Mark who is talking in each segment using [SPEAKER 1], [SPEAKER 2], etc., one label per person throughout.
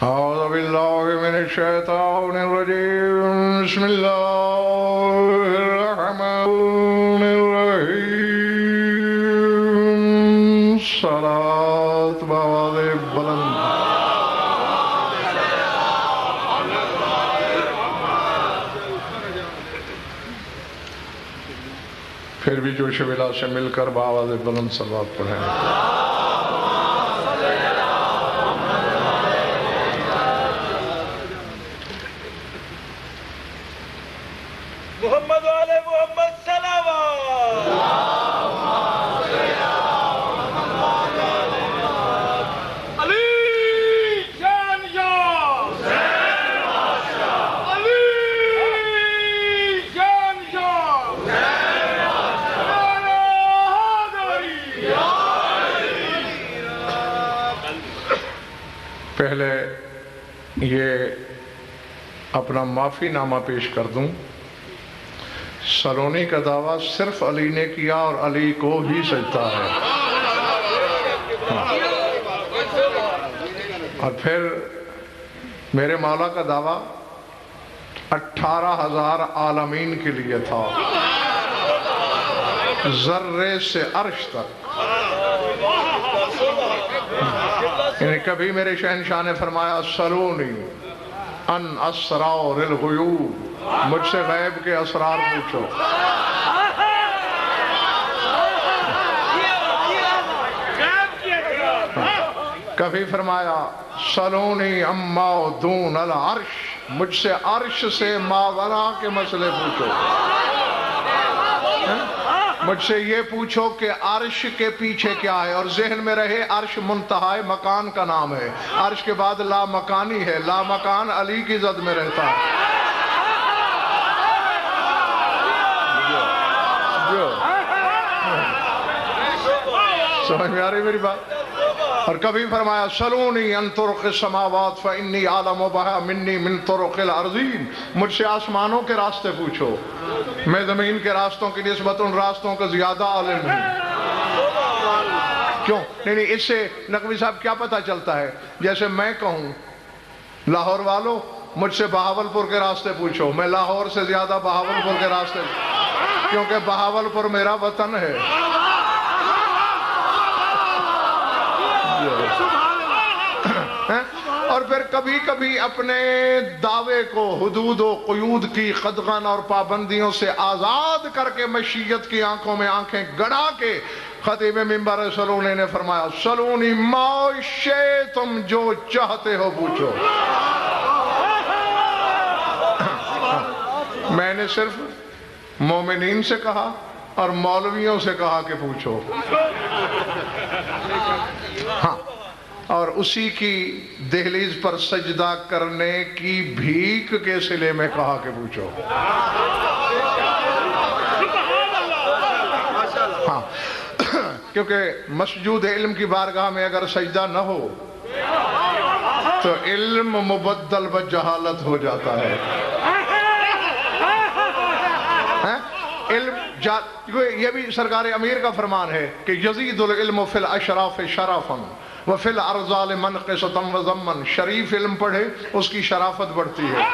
[SPEAKER 1] أعوذ بالله من الشيطان الرجيم بسم الله الرحمن الرحيم صلاة بآواز بلند پھر بھی جوش ولا سے مل کر بآواز بلند صلوات پڑھیں
[SPEAKER 2] محمد والے محمد صلوات علی جان جان علی جان جان
[SPEAKER 1] پہلے یہ اپنا معافی نامہ پیش کر دوں سلونی کا دعویٰ صرف علی نے کیا اور علی کو ہی سجدہ ہے اور پھر میرے مولا کا دعویٰ 18,000 عالمین کے لیے تھا ذرے سے عرش تک یعنی کبھی میرے شہنشاہ نے فرمایا سلونی ان اسرار الغیوب مجھ سے غیب کے اسرار پوچھو کبھی فرمایا سلونی اما دون العرش مجھ سے عرش سے ماورا کے مسئلے پوچھو مجھ سے یہ پوچھو کہ عرش کے پیچھے کیا ہے اور ذہن میں رہے عرش منتہا مکان کا نام ہے عرش کے بعد لا مکانی ہے لا مکان علی کی زد میں رہتا ہے سمجھ میں آ رہی میری بات اور کبھی فرمایا سلونی ان طرق السماوات فانی عالم بہا منی من طرق الارضین مجھ سے آسمانوں کے راستے پوچھو میں زمین کے راستوں کی نسبت ان راستوں کا زیادہ عالم ہوں کیوں نہیں اس سے نقوی صاحب کیا پتہ چلتا ہے جیسے میں کہوں لاہور والوں مجھ سے بہاولپور کے راستے پوچھو میں لاہور سے زیادہ بہاولپور کے راستے کیونکہ بہاولپور میرا وطن ہے اور پھر کبھی کبھی اپنے دعوے کو حدود و قیود کی قدغن اور پابندیوں سے آزاد کر کے مشیت کی آنکھوں میں آنکھیں گڑا کے خطیب منبر سلونی نے فرمایا سلونی معاشے تم جو چاہتے ہو پوچھو میں نے صرف مومنین سے کہا اور مولویوں سے کہا کہ پوچھو ہاں اور اسی کی دہلیز پر سجدہ کرنے کی بھیک کے صلے میں کہا کہ پوچھو ہاں کیونکہ مسجود علم کی بارگاہ میں اگر سجدہ نہ ہو تو علم مبدل و جہالت ہو جاتا ہے علم یہ بھی سرکار امیر کا فرمان ہے کہ یزید العلم فی الاشراف شرفا وفی الارزال منقصتا وزمن شریف علم پڑھے اس کی شرافت بڑھتی ہے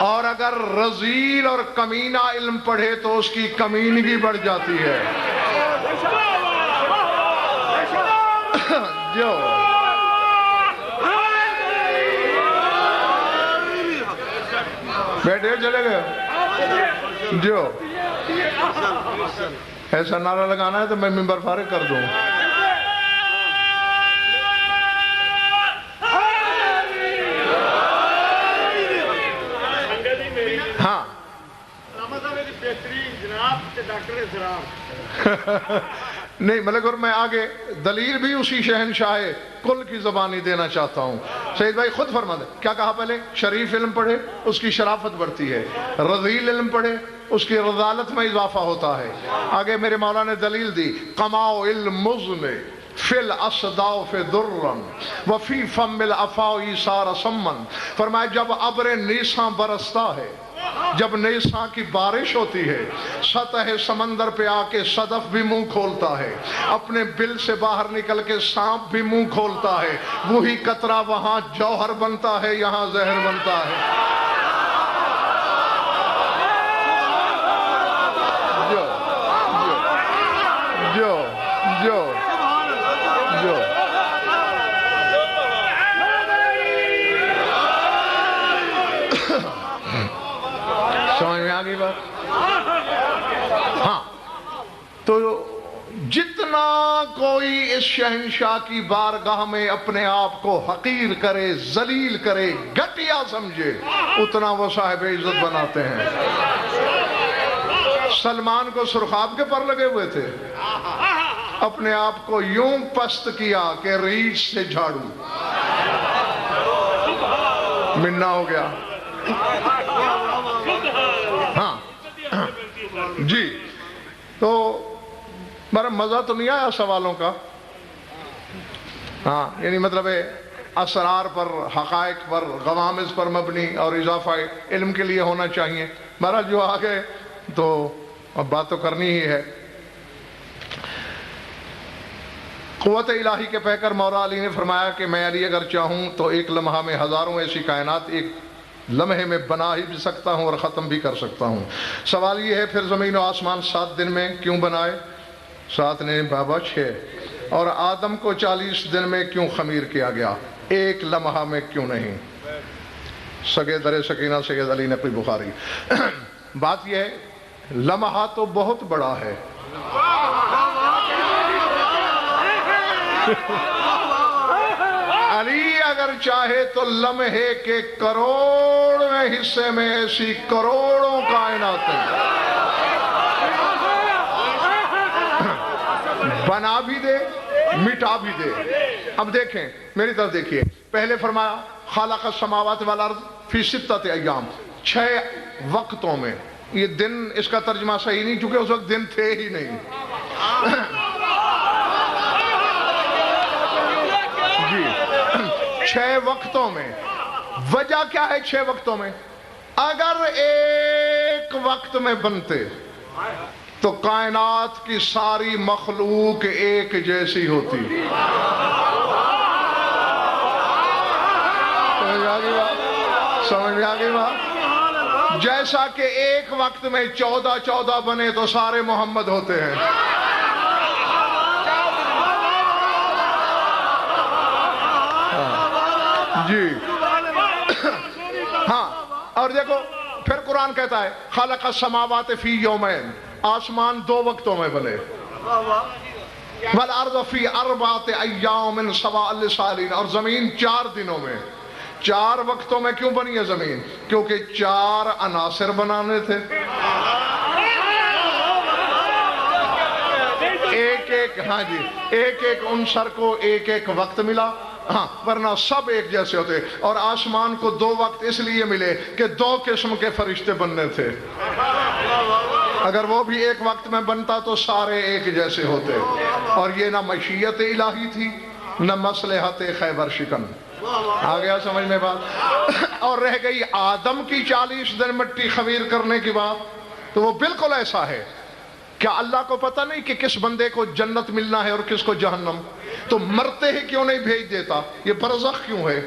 [SPEAKER 1] اور اگر رذیل اور کمینہ علم پڑھے تو اس کی کمینگی بڑھ جاتی ہے جو بیٹھے چلے گئے جو ایسا نعرہ لگانا ہے تو میں منبر فارغ کر دوں ہاں نہیں ملک اور میں آگے دلیل بھی اسی شہنشاہ کل کی زبانی دینا چاہتا ہوں سید بھائی خود فرما دے کیا کہا پہلے شریف علم پڑھے اس کی شرافت بڑھتی ہے رذیل علم پڑھے اس کی رذالت میں اضافہ ہوتا ہے آگے میرے مولا نے دلیل دی قماء المزن فی الاسداف درن وفی فم الافائی سار سمن فرمایا جب ابر نیساں برستا ہے جب نیساں کی بارش ہوتی ہے سطح سمندر پہ آ کے صدف بھی منہ کھولتا ہے، اپنے بل سے باہر نکل کے سانپ بھی منہ کھولتا ہے، وہی قطرہ وہاں جوہر بنتا ہے، یہاں زہر بنتا ہے۔ جو جو جو جو سمجھ میں آگئی بات؟ ہاں، تو جتنا کوئی اس شہنشاہ کی بارگاہ میں اپنے آپ کو حقیر کرے، ذلیل کرے، گھٹیا سمجھے، اتنا وہ صاحب عزت بناتے ہیں۔ سلمان کو سرخاب کے پر لگے ہوئے تھے، اپنے آپ کو یوں پست کیا کہ ریچھ سے جھاڑو منا ہو گیا۔ ہاں جی، تو میرا مزہ تو نہیں آیا سوالوں کا؟ ہاں، یعنی مطلب ہے اسرار پر، حقائق پر، غوامض پر مبنی اور اضافہ علم کے لیے ہونا چاہیے۔ میرا جو آگے تو اب بات تو کرنی ہی ہے۔ قوت الہی کے پیکر مولا علی نے فرمایا کہ میں علی اگر چاہوں تو ایک لمحہ میں ہزاروں ایسی کائنات ایک لمحے میں بنا ہی بھی سکتا ہوں اور ختم بھی کر سکتا ہوں۔ سوال یہ ہے پھر زمین و آسمان 7 دن میں کیوں بنائے؟ 7 نے بابا 6، اور آدم کو 40 دن میں کیوں خمیر کیا گیا؟ ایک لمحہ میں کیوں نہیں؟ سگے در سکینہ سید علی نقوی بخاری۔ بات یہ ہے لمحہ تو بہت بڑا ہے، علی اگر چاہے تو لمحے کے کروڑویں حصے میں ایسی کروڑوں کائنات ہیں، بنا بھی دے مٹا بھی دے۔ اب دیکھیں میری طرف دیکھیے، پہلے فرمایا خالق السماوات والارض فی 6 ایام، 6 وقتوں میں۔ یہ دن اس کا ترجمہ صحیح نہیں چونکہ اس وقت دن تھے ہی نہیں۔ جی 6 وقتوں میں، وجہ کیا ہے 6 وقتوں میں؟ اگر ایک وقت میں بنتے تو کائنات کی ساری مخلوق ایک جیسی ہوتی۔ سمجھ میں آگئی بات؟ جیسا کہ ایک وقت میں 14 بنے تو سارے محمد ہوتے ہیں۔ جی ہاں، اور دیکھو پھر قرآن کہتا ہے خلق السماوات فی یومین، آسمان 2 وقتوں میں بنے، والارض فی 4 ایام سواء للسائلین، اور زمین 4 دنوں میں۔ 4 وقتوں میں کیوں بنی ہے زمین؟ کیونکہ 4 عناصر بنانے تھے، ہاں جی، ایک عنصر کو ایک وقت ملا، ہاں ورنہ سب ایک جیسے ہوتے۔ اور آسمان کو 2 وقت اس لیے ملے کہ 2 قسم کے فرشتے بننے تھے، اگر وہ بھی ایک وقت میں بنتا تو سارے ایک جیسے ہوتے۔ اور یہ نہ مشیت الہی تھی نہ مصلحت خیبر شکن۔ آ گیا سمجھ میں بات؟ اور رہ گئی آدم کی 40 دن مٹی خمیر کرنے کی بات، تو وہ بالکل ایسا ہے۔ کیا اللہ کو پتہ نہیں کہ کس بندے کو جنت ملنا ہے اور کس کو جہنم؟ تو مرتے ہی کیوں نہیں بھیج دیتا؟ یہ برزخ کیوں ہے؟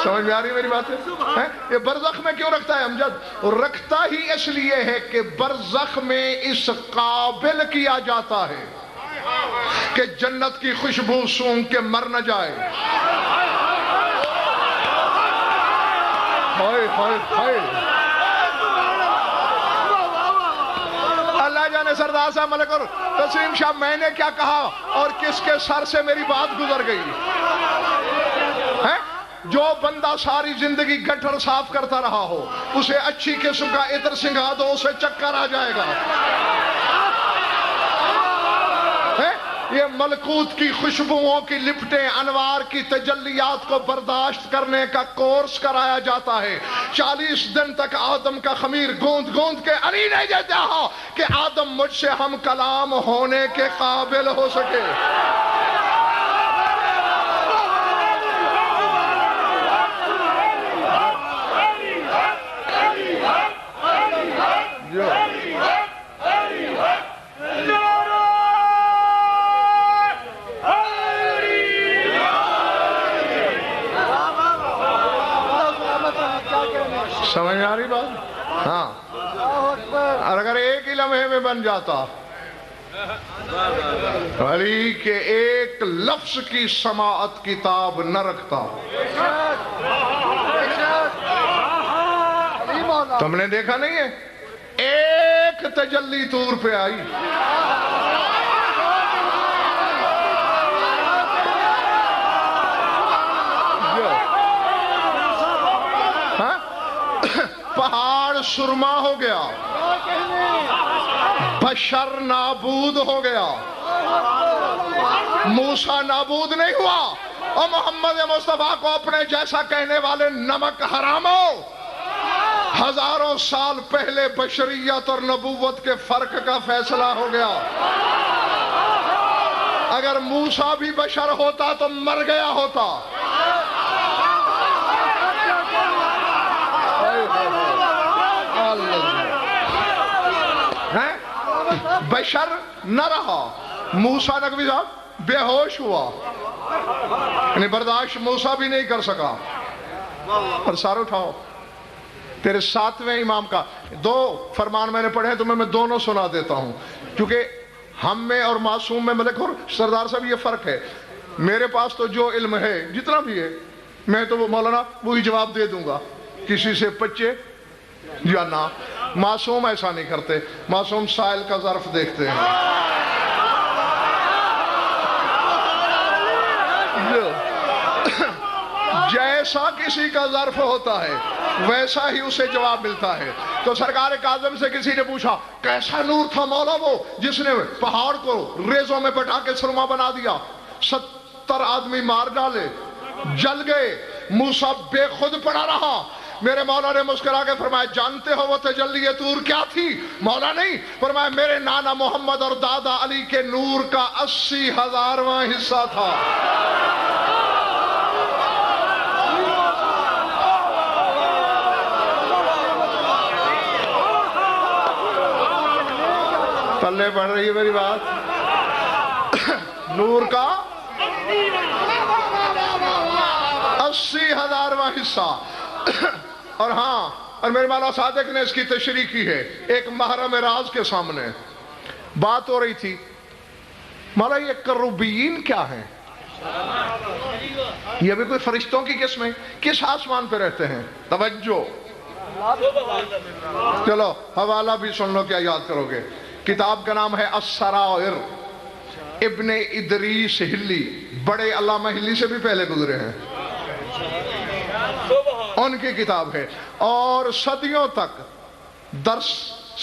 [SPEAKER 1] سمجھ میں آ رہی ہے میری بات ہے؟ یہ برزخ میں کیوں رکھتا ہے امجد؟ رکھتا ہی اس لیے ہے کہ برزخ میں اس قابل کیا جاتا ہے کہ جنت کی خوشبو سونگھ کے مر نہ جائے۔ اللہ جانے سردار صاحب ملک اور تسلیم شاہ میں نے کیا کہا اور کس کے سر سے میری بات گزر گئی ہے؟ جو بندہ ساری زندگی گٹر صاف کرتا رہا ہو اسے اچھی قسم کا عطر سنگھا دو اسے چکر آ جائے گا۔ یہ ملکوت کی خوشبوؤں کی لپٹیں انوار کی تجلیات کو برداشت کرنے کا کورس کرایا جاتا ہے۔ 40 دن تک آدم کا خمیر گوند گوند کے علی نہیں دیتا ہو کہ آدم مجھ سے ہم کلام ہونے کے قابل ہو سکے۔ سمجھ آ رہی بات؟ ہاں، اور اگر ایک ہی لمحے میں بن جاتا علی کے ایک لفظ کی سماعت کتاب نہ رکھتا. تم نے دیکھا نہیں ہے ایک تجلی طور پہ آئی، پہاڑ سرما ہو گیا، بشر نابود ہو گیا، موسیٰ نابود نہیں ہوا. اور محمد مصطفیٰ کو اپنے جیسا کہنے والے نمک حرامو، ہزاروں سال پہلے بشریت اور نبوت کے فرق کا فیصلہ ہو گیا. اگر موسیٰ بھی بشر ہوتا تو مر گیا ہوتا. بشر نہ رہا، موسیٰ نقوی صاحب بے ہوش ہوا، یعنی برداشت موسیٰ بھی نہیں کر سکا. اور سار اٹھاؤ تیرے 7ویں امام کا 2 فرمان میں نے پڑھے ہیں، تمہیں میں دونوں سنا دیتا ہوں، کیونکہ ہم میں اور معصوم میں ملک اور سردار صاحب یہ فرق ہے. میرے پاس تو جو علم ہے جتنا بھی ہے میں تو مولانا وہی جواب دے دوں گا، کسی سے پچے یا نہ. معصوم ایسا نہیں کرتے، معصوم سائل کا ظرف دیکھتے ہیں. جیسا کسی کا ظرف ہوتا ہے ویسا ہی اسے جواب ملتا ہے. تو سرکار کاظم سے کسی نے پوچھا کیسا نور تھا مولا وہ جس نے پہاڑ کو ریزوں میں بٹھا کے سرما بنا دیا، 70 آدمی مار ڈالے، جل گئے، موسیٰ بے خود پڑا رہا. میرے مولا نے مسکرا کے فرمایا جانتے ہو وہ تجلی طور کیا تھی؟ مولا نہیں، فرمایا میرے نانا محمد اور دادا علی کے نور کا 80,000واں حصہ تھا. پلے پڑھ رہی ہے میری بات؟ نور کا 80,000واں حصہ. اور ہاں، اور میرے مولا صادق نے اس کی تشریح کی ہے. ایک محرم راز کے سامنے بات ہو رہی تھی، مولا یہ کروبین کیا ہیں؟ یہ بھی کوئی فرشتوں کی قسم ہے؟ کس آسمان پہ رہتے ہیں؟ توجہ، چلو حوالہ بھی سن لو، کیا یاد کرو گے. کتاب کا نام ہے السرائر، ابن ادریس ہلی، بڑے علامہ ہلی سے بھی پہلے گزرے ہیں، ان کی کتاب ہے، اور صدیوں تک درس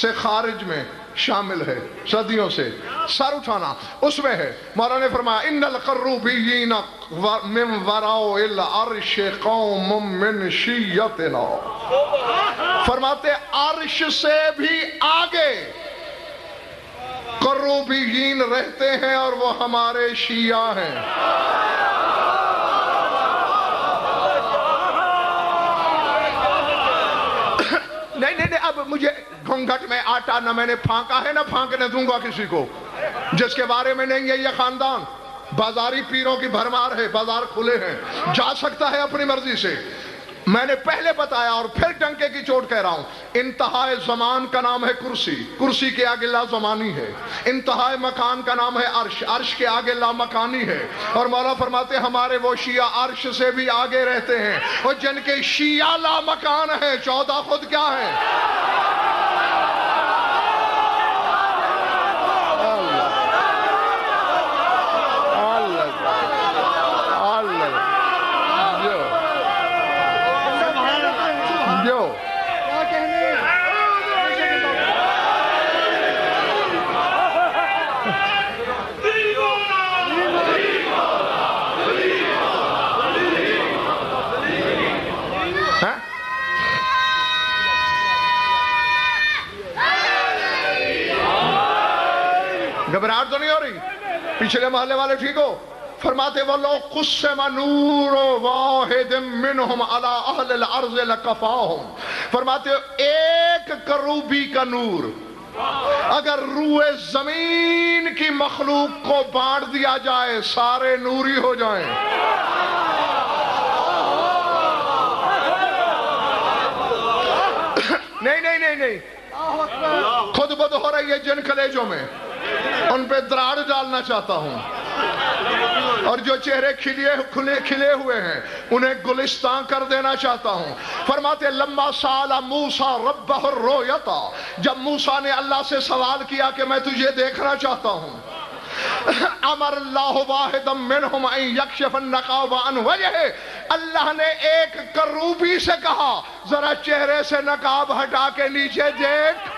[SPEAKER 1] سے خارج میں شامل ہے، صدیوں سے. سر اٹھانا اس میں ہے. مولا نے فرمایا ان القروبیین من وراء العرش قوم من شیعتنا، فرماتے عرش سے بھی آگے قروبیین رہتے ہیں اور وہ ہمارے شیعہ ہیں. نہیں، اب مجھے گھونگھٹ میں آٹا نہ میں نے پھانکا ہے نہ پھانکنے دوں گا کسی کو جس کے بارے میں نہیں ہے. یہ خاندان بازاری پیروں کی بھرمار ہے، بازار کھلے ہیں، جا سکتا ہے اپنی مرضی سے. میں نے پہلے بتایا اور پھر ڈنکے کی چوٹ کہہ رہا ہوں، انتہائے زمان کا نام ہے کرسی، کرسی کے آگے لا زمانی ہے. انتہائے مکان کا نام ہے عرش، عرش کے آگے لا مکانی ہے. اور مولا فرماتے ہمارے وہ شیعہ عرش سے بھی آگے رہتے ہیں، اور جن کے شیعہ لا مکان ہیں 14 خود کیا ہیں؟ گھبراہٹ تو نہیں ہو رہی؟ پچھلے محلے والے ٹھیک ہو؟ فرماتے وَلَوْ قُسِّمَ نُورُ وَاحِدٍ مِّنْهُمْ عَلَىٰ أَهْلِ الْأَرْضِ لَكَفَاهُمْ، فرماتے ایک ایک کروبی کا نور اگر روئے زمین کی مخلوق کو بانٹ دیا جائے سارے نوری ہو جائیں. نہیں خود بد ہو رہی ہے جن کلیجوں میں, ان پہ دراڑ ڈالنا چاہتا ہوں, اور جو چہرے کھلے ہوئے ہیں انہیں گلستان کر دینا چاہتا ہوں. فرماتے لما سأل موسیٰ ربہ الرؤیۃ, جب موسیٰ نے اللہ سے سوال کیا کہ میں تجھے دیکھنا چاہتا ہوں, امر اللہ واحدا منہم ان یکشف النقاب عن وجہہ, اللہ نے ایک کروبی سے کہا ذرا چہرے سے نقاب ہٹا کے نیچے دیکھ.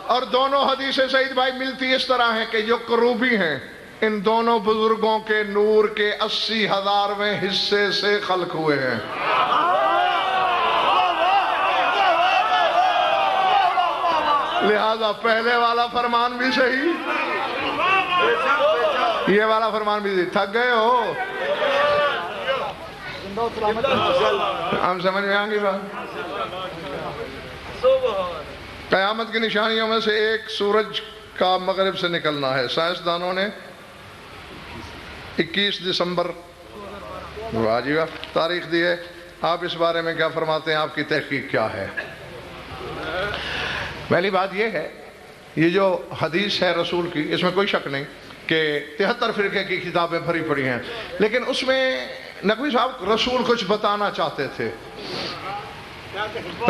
[SPEAKER 1] اور دونوں حدیث سعید بھائی ملتی اس طرح ہیں کہ جو کروبی ہیں ان دونوں بزرگوں کے نور کے 80,000ویں حصے سے خلق ہوئے ہیں. لہذا پہلے والا فرمان بھی صحیح, یہ والا فرمان بھی صحیح. تھک گئے ہو؟ ہم سمجھ میں آئیں گی بات. قیامت کی نشانیوں میں سے ایک سورج کا مغرب سے نکلنا ہے. سائنسدانوں نے 21 دسمبر تاریخ دی ہے. آپ اس بارے میں کیا فرماتے ہیں؟ آپ کی تحقیق کیا ہے؟ پہلی بات یہ ہے, یہ جو حدیث ہے رسول کی اس میں کوئی شک نہیں کہ 73 فرقے کی کتابیں بھری پڑی ہیں, لیکن اس میں نقوی صاحب رسول کچھ بتانا چاہتے تھے.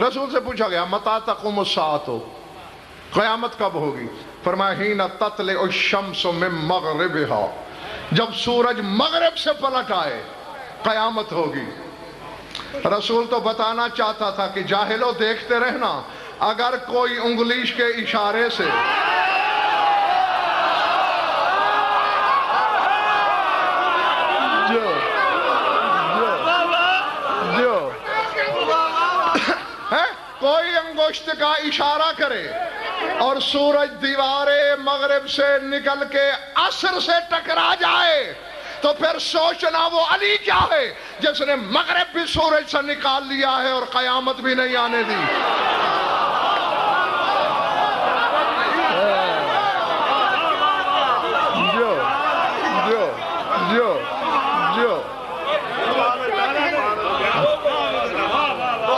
[SPEAKER 1] رسول سے پوچھا گیا متی تقوم الساعۃ, قیامت کب ہوگی؟ فرمایا حین تطلع الشمس من مغربہا, جب سورج مغرب سے پلٹ آئے قیامت ہوگی. رسول تو بتانا چاہتا تھا کہ جاہلوں دیکھتے رہنا, اگر کوئی انگلیش کے اشارے سے کوئی انگشت کا اشارہ کرے اور سورج دیوارے مغرب سے نکل کے عصر سے ٹکرا جائے تو پھر سوچنا وہ علی کیا ہے جس نے مغرب بھی سورج سے نکال لیا ہے اور قیامت بھی نہیں آنے دی.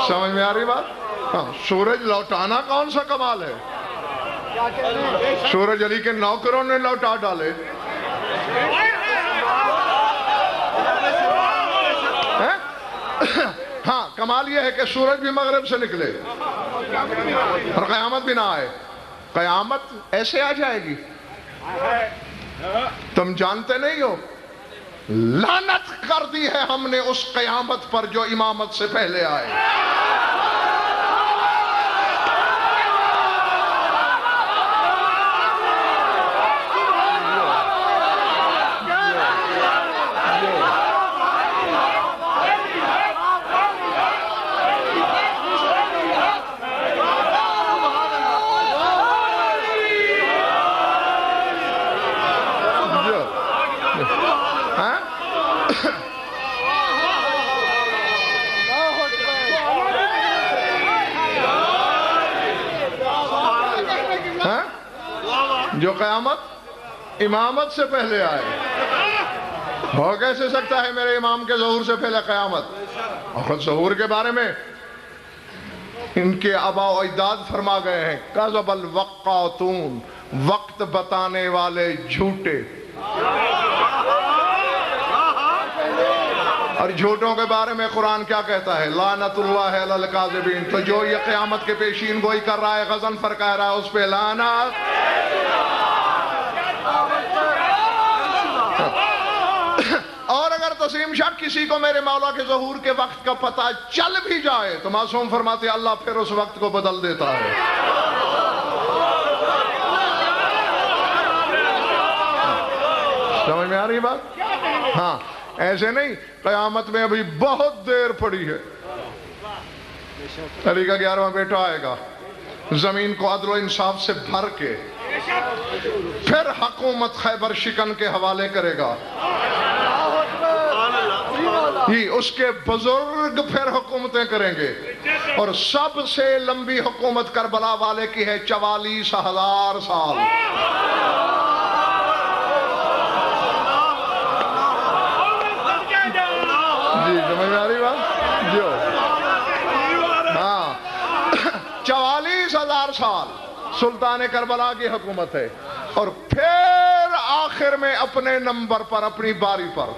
[SPEAKER 1] سمجھ میں آ رہی بات؟ ہاں, سورج لوٹانا کون سا کمال ہے؟ سورج علی کے نوکروں نے لوٹا ڈالے. ہاں, کمال یہ ہے کہ سورج بھی مغرب سے نکلے اور قیامت بھی نہ آئے. قیامت ایسے آ جائے گی تم جانتے نہیں ہو. لعنت کر دی ہے ہم نے اس قیامت پر جو امامت سے پہلے آئے. جو قیامت امامت سے پہلے آئے. ہو کیسے سکتا ہے میرے امام کے ظہور سے پہلے قیامت؟ اور خود ظہور کے بارے میں ان کے آباء و اجداد فرما گئے ہیں کذب الوقاتون, وقت بتانے والے جھوٹے. اور جھوٹوں کے بارے میں قرآن کیا کہتا ہے؟ لعنت اللہ علی الکاذبین. تو جو یہ قیامت کے پیشین گوئی کر رہا ہے, غضنفر کہہ رہا ہے, اس پہ لعنت. اور اگر تسلیم شاہ کسی کو میرے مولا کے ظہور کے وقت کا پتہ چل بھی جائے تو معصوم فرماتے اللہ پھر اس وقت کو بدل دیتا ہے. سمجھ میں آ رہی بات؟ ہاں, ایسے نہیں. قیامت میں ابھی بہت دیر پڑی ہے. علی کا 11واں بیٹا آئے گا, زمین کو عدل و انصاف سے بھر کے پھر حکومت خیبر شکن کے حوالے کرے گا. اس کے بزرگ پھر حکومتیں کریں گے. اور سب سے لمبی حکومت کربلا والے کی ہے 44,000 سال. جی سمجھ میں آ رہی بات؟ جو ہاں 44,000 سال سلطان کربلا کی حکومت ہے. اور پھر آخر میں اپنے نمبر پر، اپنی باری پر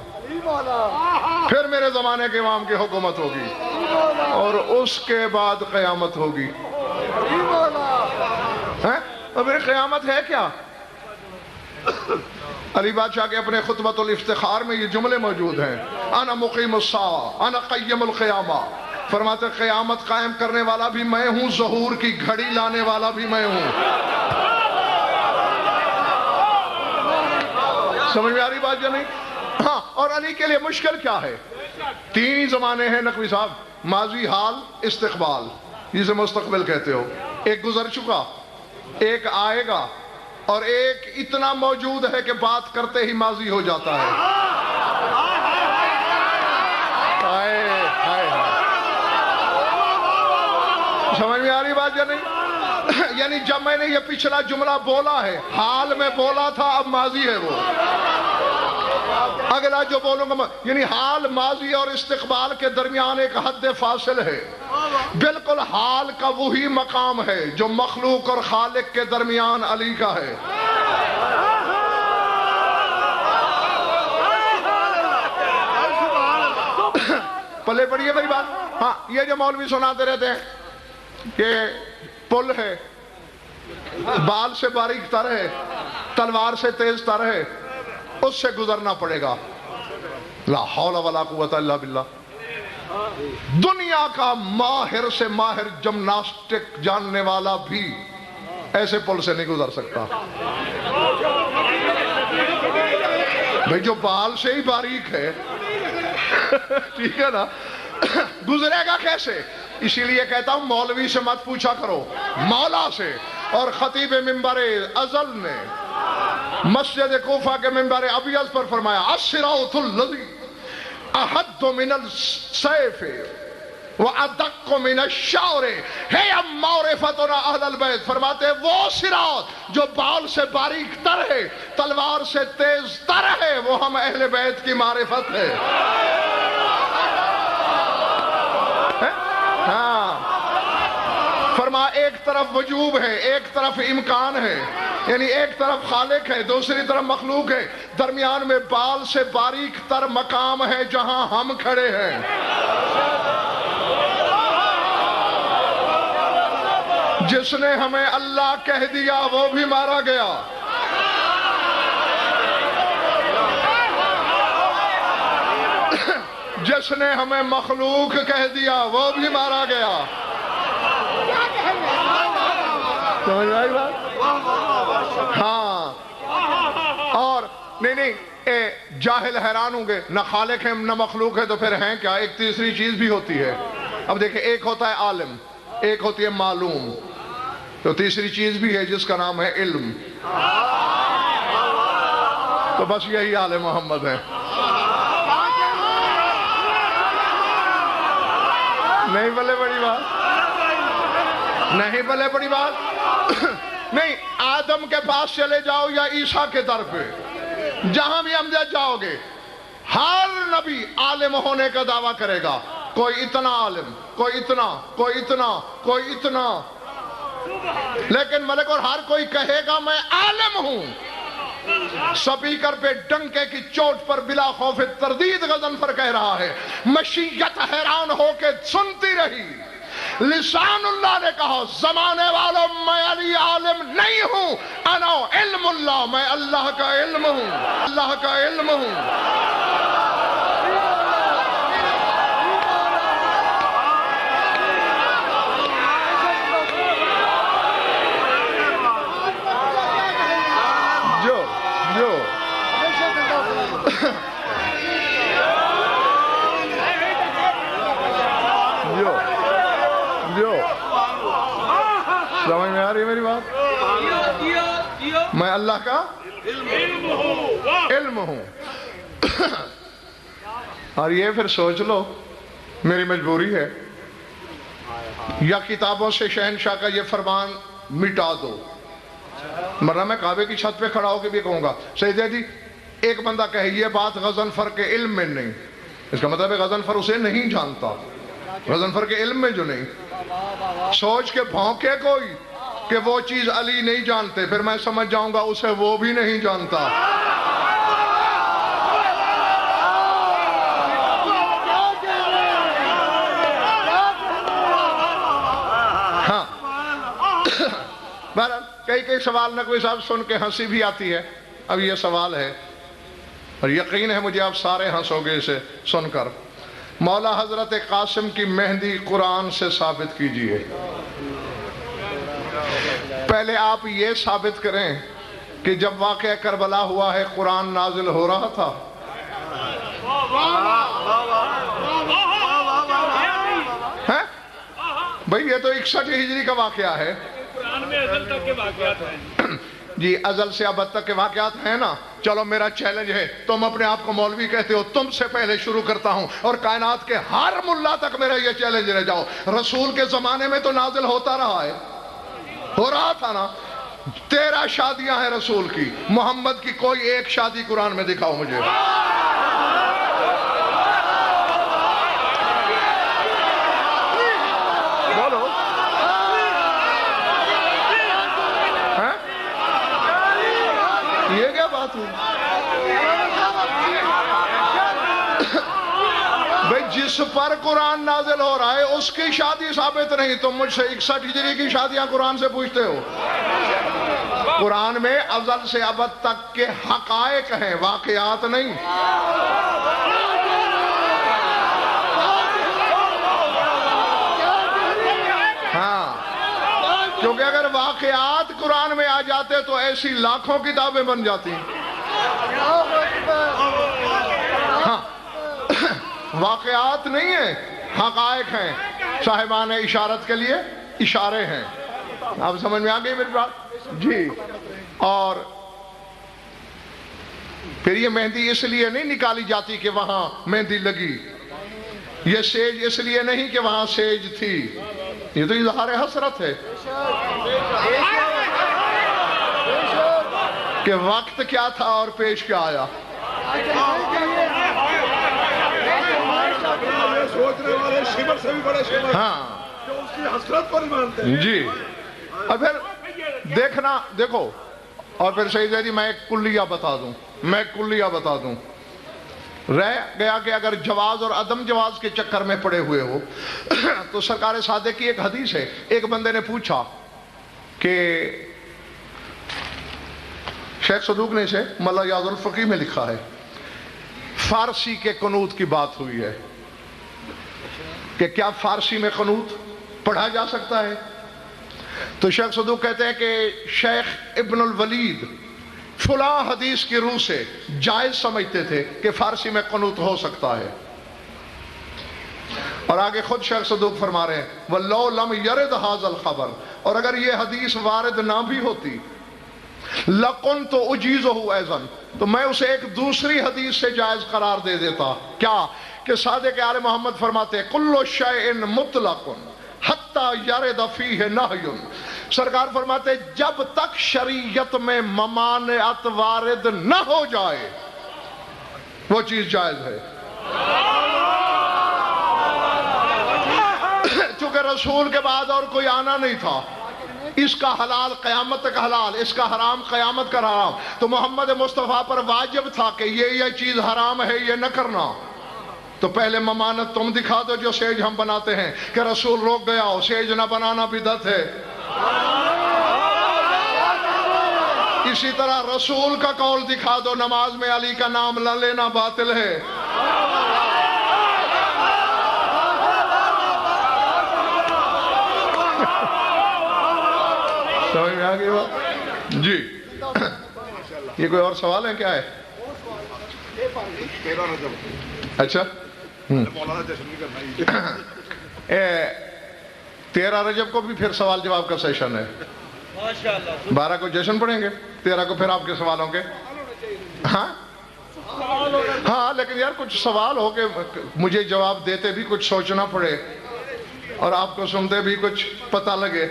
[SPEAKER 1] پھر میرے زمانے کے امام کی حکومت ہوگی. اور اس کے بعد قیامت ہوگی. اب قیامت ہے کیا؟ علی بادشاہ کے اپنے خطبۃ الافتخار میں یہ جملے موجود ہیں. انا مقیم الساعہ انا قیم القیامہ. فرماتے قیامت قائم کرنے والا بھی میں ہوں، ظہور کی گھڑی لانے والا بھی میں ہوں. سمجھ میں آ رہی بات یا نہیں؟ ہاں. اور علی کے لیے مشکل کیا ہے؟ 3 ہی زمانے ہیں نقوی صاحب، ماضی، حال، استقبال، جسے مستقبل کہتے ہو. ایک گزر چکا، ایک آئے گا، اور ایک اتنا موجود ہے کہ بات کرتے ہی ماضی ہو جاتا ہے. سمجھ میں آ رہی بات یا نہیں؟ یعنی جب میں نے یہ پچھلا جملہ بولا ہے، حال میں بولا تھا، اب ماضی ہے وہ. اگلا جو بولوں گا یعنی حال، ماضی اور استقبال کے درمیان ایک حد فاصل ہے. بالکل حال کا وہی مقام ہے جو مخلوق اور خالق کے درمیان علی کا ہے. پلے پڑیے میری بات. ہاں یہ جو مولوی سناتے رہتے ہیں کہ پل ہے، بال سے باریک تر ہے، تلوار سے تیز تر ہے، اس سے گزرنا پڑے گا. لا حول ولا قوت الا باللہ. دنیا کا ماہر سے ماہر جمناسٹک جاننے والا بھی ایسے پل سے نہیں گزر سکتا. بھئی جو بال سے ہی باریک ہے ٹھیک ہے نا، گزرے گا کیسے؟ اسی لیے کہتا ہوں مولوی سے مت پوچھا کرو، مولا سے. اور خطیب منبر ازل نے مسجد کوفہ کے منبر ابیض پر فرمایا الصراط الذی احد من السیف وادق من الشعر ہے معرفتنا اہل البیت. فرماتے وہ صراط جو بال سے باریک تر ہے، تلوار سے تیز تر ہے، وہ ہم اہل بیت کی معرفت ہے. ہاں فرما ایک طرف وجوب ہے، ایک طرف امکان ہے. یعنی ایک طرف خالق ہے، دوسری طرف مخلوق ہے، درمیان میں بال سے باریک تر مقام ہے جہاں ہم کھڑے ہیں. جس نے ہمیں اللہ کہہ دیا وہ بھی مارا گیا. جس نے ہمیں مخلوق کہہ دیا وہ بھی مارا گیا. سمجھ آئی بات؟ ہاں. اور نہیں جاہل حیران ہوں گے، نہ خالق ہے نہ مخلوق ہے تو پھر ہیں کیا؟ ایک تیسری چیز بھی ہوتی ہے. اب دیکھیں ایک ہوتا ہے عالم، ایک ہوتی ہے معلوم، تو تیسری چیز بھی ہے جس کا نام ہے علم. تو بس یہی آل محمد ہے. نہیں بلے بڑی بات، نہیں بلے بڑی بات. نہیں آدم کے پاس چلے جاؤ یا عیسیٰ کے در پہ، جہاں بھی امجد جاؤ گے، ہر نبی عالم ہونے کا دعویٰ کرے گا. کوئی اتنا عالم، کوئی اتنا، کوئی اتنا، کوئی اتنا. لیکن ملک اور ہر کوئی کہے گا میں عالم ہوں. سپیکر پہ ڈنکے کی چوٹ پر بلا خوف تردید غضنفر کہہ رہا ہے. مشیت حیران ہو کے سنتی رہی. لسان اللہ نے کہا زمانے والوں میں علی عالم نہیں ہوں، انا علم اللہ، میں اللہ کا علم ہوں، اللہ کا علم ہوں. سمجھ میں آ رہی ہے میری بات؟ میں اللہ کا
[SPEAKER 2] علم ہوں واہ
[SPEAKER 1] علم ہوں. اور یہ پھر سوچ لو میری مجبوری ہے یا کتابوں سے شہنشاہ کا یہ فرمان مٹا دو، ورنہ میں کعبے کی چھت پہ کھڑا ہو کے بھی کہوں گا سیدہ جی ایک بندہ کہے یہ بات غضنفر کے علم میں نہیں، اس کا مطلب ہے غضنفر اسے نہیں جانتا، غضنفر کے علم میں جو نہیں. سوچ کے بھونکے کوئی کہ وہ چیز علی نہیں جانتے، پھر میں سمجھ جاؤں گا اسے وہ بھی نہیں جانتا. ہاں بہرحال کئی سوال نقوی صاحب سن کے ہنسی بھی آتی ہے. اب یہ سوال ہے اور یقین ہے مجھے آپ سارے ہنسو گے اسے سن کر. مولا حضرت قاسم کی مہندی قرآن سے ثابت کیجئے. پہلے آپ یہ ثابت کریں کہ جب واقعہ کربلا ہوا ہے قرآن نازل ہو رہا تھا. ہیں بھئی یہ تو 61 ہجری کا واقعہ ہے.
[SPEAKER 2] قرآن میں ازل تک کے واقعات ہیں.
[SPEAKER 1] جی ازل سے ابد تک کے واقعات ہیں نا. چلو میرا چیلنج ہے، تم اپنے آپ کو مولوی کہتے ہو، تم سے پہلے شروع کرتا ہوں اور کائنات کے ہر ملا تک میرا یہ چیلنج رہ جاؤ. رسول کے زمانے میں تو نازل ہوتا رہا ہے، ہو رہا تھا نا. 13 شادیاں ہیں رسول کی، محمد کی کوئی ایک شادی قرآن میں دکھاؤ مجھے. بولو یہ کیا بات ہوئی بھئی؟ جس پر قرآن نازل ہو رہا ہے اس کی شادی ثابت نہیں. تم مجھ سے 61 ہجری کی شادیاں قرآن سے پوچھتے ہو. قرآن میں ازل سے ابد تک کے حقائق ہیں، واقعات نہیں. ہاں کیونکہ اگر واقعات قرآن میں آ جاتے تو ایسی لاکھوں کتابیں بن جاتی. ہاں واقعات نہیں ہیں، حقائق ہیں. صاحبان اشارت کے لیے اشارے ہیں. آپ سمجھ میں آ گئی میری بات؟ جی. اور پھر یہ مہندی اس لیے نہیں نکالی جاتی کہ وہاں مہندی لگی، یہ سیج اس لیے نہیں کہ وہاں سیج تھی. یہ تو اظہار حسرت ہے کہ وقت کیا تھا اور پیش کیا آیا.
[SPEAKER 3] سوچنے والے شمر سے بھی بڑے شمر
[SPEAKER 1] ہاں
[SPEAKER 3] جو اس کی حسرت کو نہیں مانتے ہیں.
[SPEAKER 1] جی. اور پھر دیکھنا دیکھو، اور پھر سیدہ جی میں ایک کلیہ بتا دوں. رہ گیا کہ اگر جواز اور عدم جواز کے چکر میں پڑے ہوئے ہو تو سرکار صادق کی ایک حدیث ہے. ایک بندے نے پوچھا کہ شیخ صدوق نے اسے ملا یاز الفقی میں لکھا ہے، فارسی کے قنوت کی بات ہوئی ہے کہ کیا فارسی میں قنوت پڑھا جا سکتا ہے؟ تو شیخ صدوق کہتے ہیں کہ شیخ ابن الولید فلاں حدیث کی روح سے جائز سمجھتے تھے کہ فارسی میں قنوت ہو سکتا ہے. اور آگے خود شیخ صدوق فرما رہے ہیں وَلَوْ لَمْ يَرِدْ هَذَا الْخَبَرْ، اور اگر یہ حدیث وارد نہ بھی ہوتی لَقُنْتُ أُجِيزُهُ أَيْضًا، تو میں اسے ایک دوسری حدیث سے جائز قرار دے دیتا. کیا کہ صادق آل محمد فرماتے ہیں كُلُّ شَيْءٍ مُطْلَقٌ حتیٰ یرد فیہ نہی، سرکار فرماتے ہیں جب تک شریعت میں ممانعت وارد نہ ہو جائے وہ چیز جائز ہے. چونکہ رسول کے بعد اور کوئی آنا نہیں تھا، اس کا حلال قیامت تک حلال، اس کا حرام قیامت کا حرام، تو محمد مصطفیٰ پر واجب تھا کہ یہ چیز حرام ہے یہ نہ کرنا. تو پہلے ممانت تم دکھا دو جو سیج ہم بناتے ہیں کہ رسول روک گیا ہو، سیج نہ بنانا بدعت ہے. اسی طرح رسول کا قول دکھا دو نماز میں علی کا نام نہ لینا باطل ہے. سمجھ میں آ گئی بات؟ جی. یہ کوئی اور سوال ہے کیا ہے؟ اچھا 13 رجب کو بھی پھر سوال جواب کا سیشن ہے. 12 کو جشن پڑھیں گے، 13 کو پھر آپ کے سوالوں کے ہاں لیکن یار کچھ سوال ہو کہ مجھے جواب دیتے بھی کچھ سوچنا پڑے اور آپ کو سنتے بھی کچھ پتہ لگے.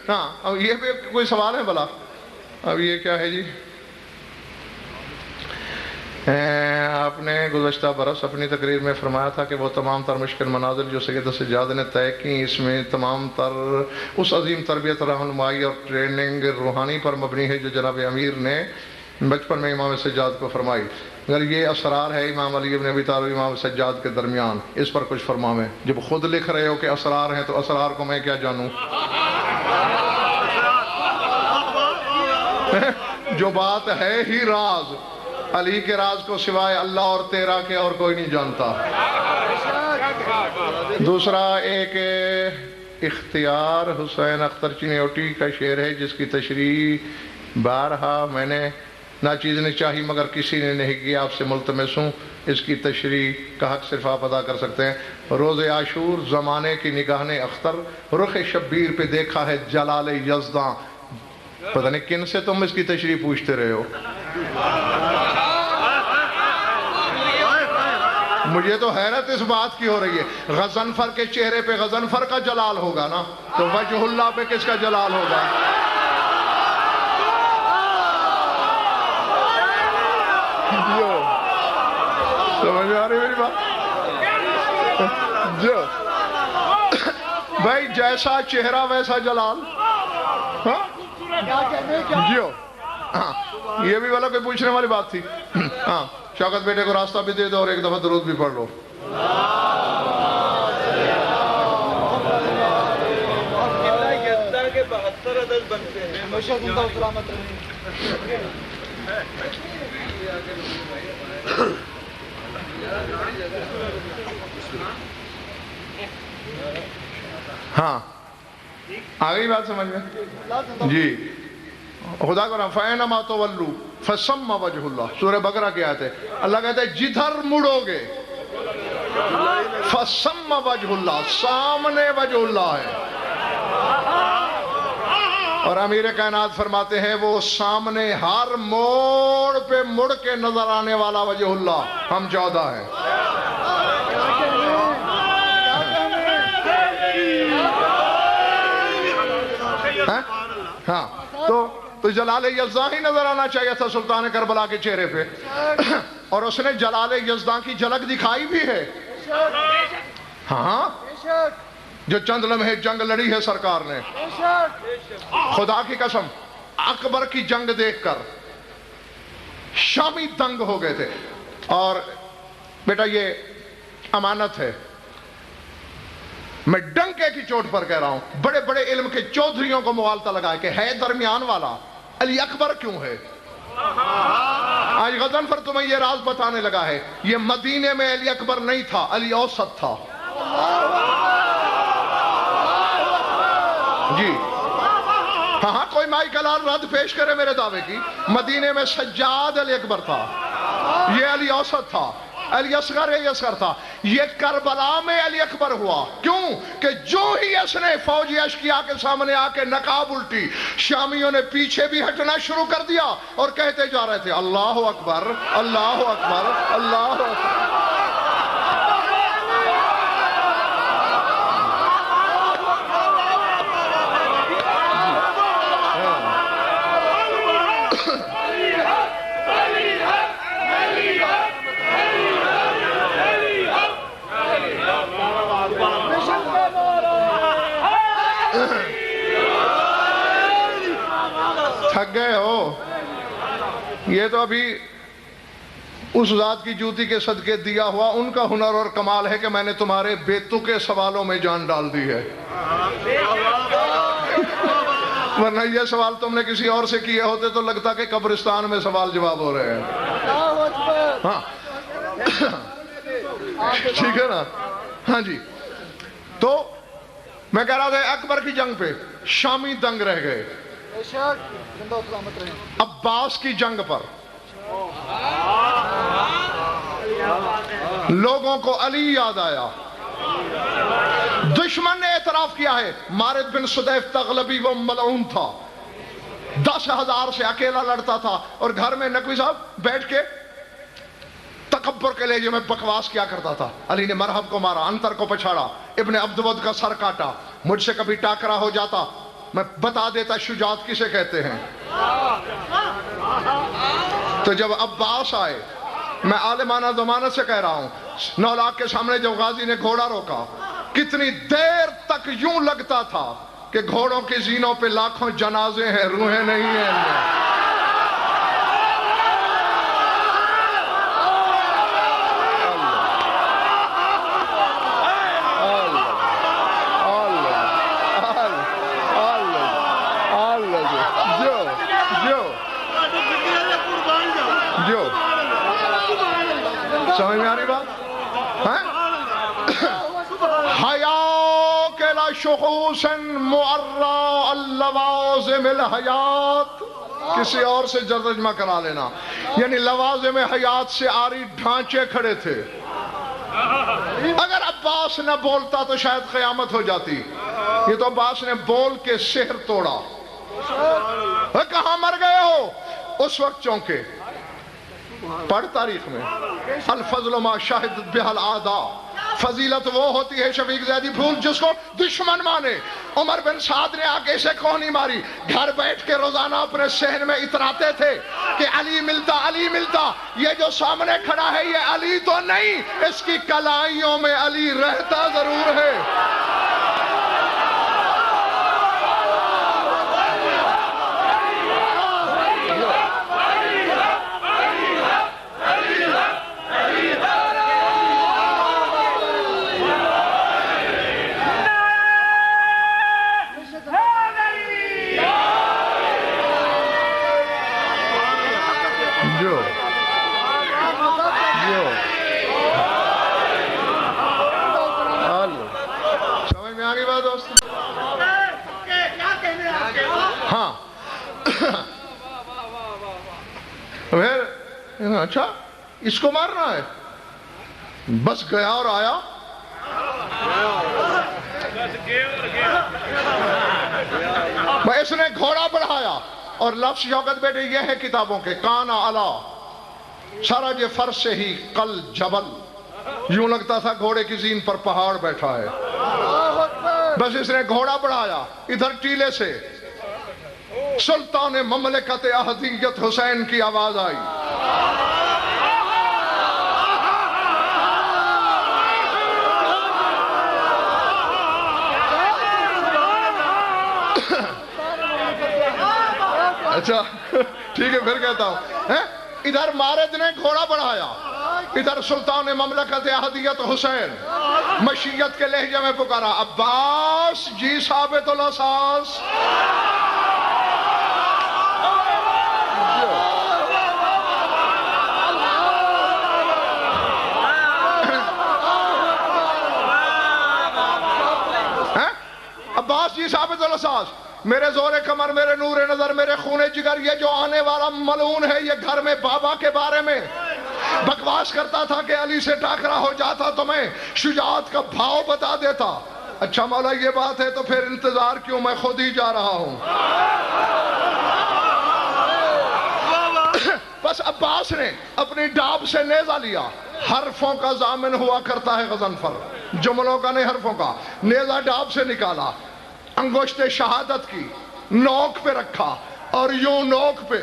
[SPEAKER 1] ہاں اب یہ بھی کوئی سوال ہے بھلا؟ اب یہ کیا ہے جی؟ آپ نے گزشتہ برس اپنی تقریر میں فرمایا تھا کہ وہ تمام تر مشکل مناظر جو سید سجاد نے طے کی اس میں تمام تر اس عظیم تربیت رہنمائی اور ٹریننگ روحانی پر مبنی ہے جو جناب امیر نے بچپن میں امام سجاد کو فرمائی. اگر یہ اسرار ہے امام علی بن ابی طالب امام سجاد کے درمیان، اس پر کچھ فرماویں. جب خود لکھ رہے ہو کہ اسرار ہیں تو اسرار کو میں کیا جانوں؟ جو بات ہے ہی راز، علی کے راز کو سوائے اللہ اور تیرا کے اور کوئی نہیں جانتا. دوسرا ایک اختیار حسین اختر چنیوٹی کا شعر ہے جس کی تشریح بارہا میں نے ناچیز نے چاہی مگر کسی نے نہیں کیا، آپ سے ملتمس ہوں اس کی تشریح کا حق صرف آپ ادا کر سکتے ہیں. روز عاشور زمانے کی نگاہ نے اختر رخ شبیر پہ دیکھا ہے جلال یزداں. پتہ نہیں کن سے تم اس کی تشریح پوچھتے رہے ہو. مجھے تو حیرت اس بات کی ہو رہی ہے، غضنفر کے چہرے پہ غضنفر کا جلال ہوگا نا، تو وجہ اللہ پہ کس کا جلال ہوگا؟ جو سمجھ آ رہی میری بات؟ جو بھائی جیسا چہرہ ویسا جلال. جو ہاں یہ بھی والا کوئی پوچھنے والی بات تھی. ہاں شوکت بیٹے کو راستہ بھی دے دو اور ایک دفعہ درود بھی پڑھ لو. ہاں آگئی بات سمجھ میں جی. خدا کو رحم فَإِنَّمَا تُوَلُّوا فَثَمَّ وَجْهُ اللَّهِ سورہ بقرہ کی آیت ہے. اللہ کہتا ہے جدھر مڑو گے فَثَمَّ وَجْهُ اللَّهِ، سامنے وجہ اللہ ہے. اور امیر کائنات فرماتے ہیں وہ سامنے ہر موڑ پہ مڑ کے نظر آنے والا وجہ اللہ. ہم 14 ہیں. ہاں تو جلال یزداں ہی نظر آنا چاہیے تھا سلطان کربلا کے چہرے پہ، اور اس نے جلال یزداں کی جھلک دکھائی بھی ہے. ہاں جو چند لمحے جنگ لڑی ہے سرکار نے، خدا کی قسم اکبر کی جنگ دیکھ کر شامی دنگ ہو گئے تھے. اور بیٹا یہ امانت ہے، میں ڈنکے کی چوٹ پر کہہ رہا ہوں، بڑے بڑے علم کے چودھریوں کو مغالطہ لگا کہ ہے درمیان والا علی اکبر کیوں ہے. آج غضنفر تمہیں یہ راز بتانے لگا ہے، یہ مدینے میں علی اکبر نہیں تھا، علی اوسط تھا. جی ہاں کوئی مائی کلال رد پیش کرے میرے دعوے کی. مدینے میں سجاد علی اکبر تھا، یہ علی اوسط تھا، علی اصغر تھا. یہ کربلا میں علی اکبر ہوا. کیوں کہ جو ہی اس نے فوجی اشقیاء کے سامنے آ کے نقاب الٹی، شامیوں نے پیچھے بھی ہٹنا شروع کر دیا اور کہتے جا رہے تھے اللہ اکبر اللہ اکبر اللہ اکبر. تھک گئے ہو؟ یہ تو ابھی اس ذات کی جوتی کے صدقے دیا ہوا ان کا ہنر اور کمال ہے کہ میں نے تمہارے بے تکے سوالوں میں جان ڈال دی ہے. ورنہ یہ سوال تم نے کسی اور سے کیے ہوتے تو لگتا کہ قبرستان میں سوال جواب ہو رہے ہیں. ہاں ٹھیک ہے نا. ہاں جی تو میں کہہ رہا تھا اکبر کی جنگ پہ شامی دنگ رہ گئے. عباس کی جنگ پر لوگوں کو علی یاد آیا. دشمن نے اعتراف کیا ہے مارد بن صدیف تغلبی وہ ملعون تھا. 10,000 سے اکیلا لڑتا تھا، اور گھر میں نقوی صاحب بیٹھ کے تکبر کے لہجے میں بکواس کیا کرتا تھا. علی نے مرحب کو مارا، انتر کو پچھاڑا، ابن عبدود کا سر کاٹا. مجھ سے کبھی ٹاکرا ہو جاتا میں بتا دیتا شجاعت کسے کہتے ہیں. تو جب عباس آئے، میں عالمانہ ضمانت سے کہہ رہا ہوں، 9 لاکھ کے سامنے جب غازی نے گھوڑا روکا، کتنی دیر تک یوں لگتا تھا کہ گھوڑوں کے زینوں پہ لاکھوں جنازے ہیں، روحیں نہیں ہیں ان میں. سمجھ میں آ رہی بات؟ حیا کے لا شخوص معرّا اللوازم الحیات، کسی اور سے ترجمہ کرا لینا، یعنی لوازم حیات سے آری ڈھانچے کھڑے تھے. اگر عباس نہ بولتا تو شاید قیامت ہو جاتی. یہ تو عباس نے بول کے سحر توڑا. کہاں مر گئے ہو؟ اس وقت چونکے. پڑھ تاریخ میں، الفضل ما شاہد بہ الاعداء، فضیلت وہ ہوتی ہے شفیق زیدی پھول جس کو دشمن مانے. عمر بن سعد نے آگے سے کونی ماری، گھر بیٹھ کے روزانہ اپنے صحن میں اتراتے تھے کہ علی ملتا، علی ملتا. یہ جو سامنے کھڑا ہے یہ علی تو نہیں، اس کی کلائیوں میں علی رہتا ضرور ہے. اچھا اس کو مارنا ہے، بس گیا اور آیا. اس نے گھوڑا بڑھایا اور لفظ شوکت بیٹے یہ ہے کتابوں کے، کانا علا سرج فرس سے ہی کل جبل، یوں لگتا تھا گھوڑے کی زین پر پہاڑ بیٹھا ہے. بس اس نے گھوڑا بڑھایا، ادھر ٹیلے سے سلطان مملکت احدیت حسین کی آواز آئی. اچھا ٹھیک ہے پھر کہتا ہوں. ادھر مارد نے گھوڑا بڑھایا، ادھر سلطان مملکت احدیت حسین مشیت کے لہجے میں پکارا، عباس جی ثابت الاساس. عباس جی ثابت الاساس، میرے زور کمر، میرے نور نظر، میرے خون جگر، یہ جو آنے والا ملعون ہے یہ گھر میں بابا کے بارے میں بکواس کرتا تھا کہ علی سے ٹاکرا ہو جاتا تو میں شجاعت کا بھاؤ بتا دیتا. اچھا مولا یہ بات ہے تو پھر انتظار کیوں، میں خود ہی جا رہا ہوں. بس عباس نے اپنی ڈاب سے نیزہ لیا، حرفوں کا ضامن ہوا کرتا ہے غضنفر، جملوں کا نہیں حرفوں کا. نیزہ ڈاب سے نکالا، انگشت شہادت کی نوک پہ رکھا اور یوں نوک پہ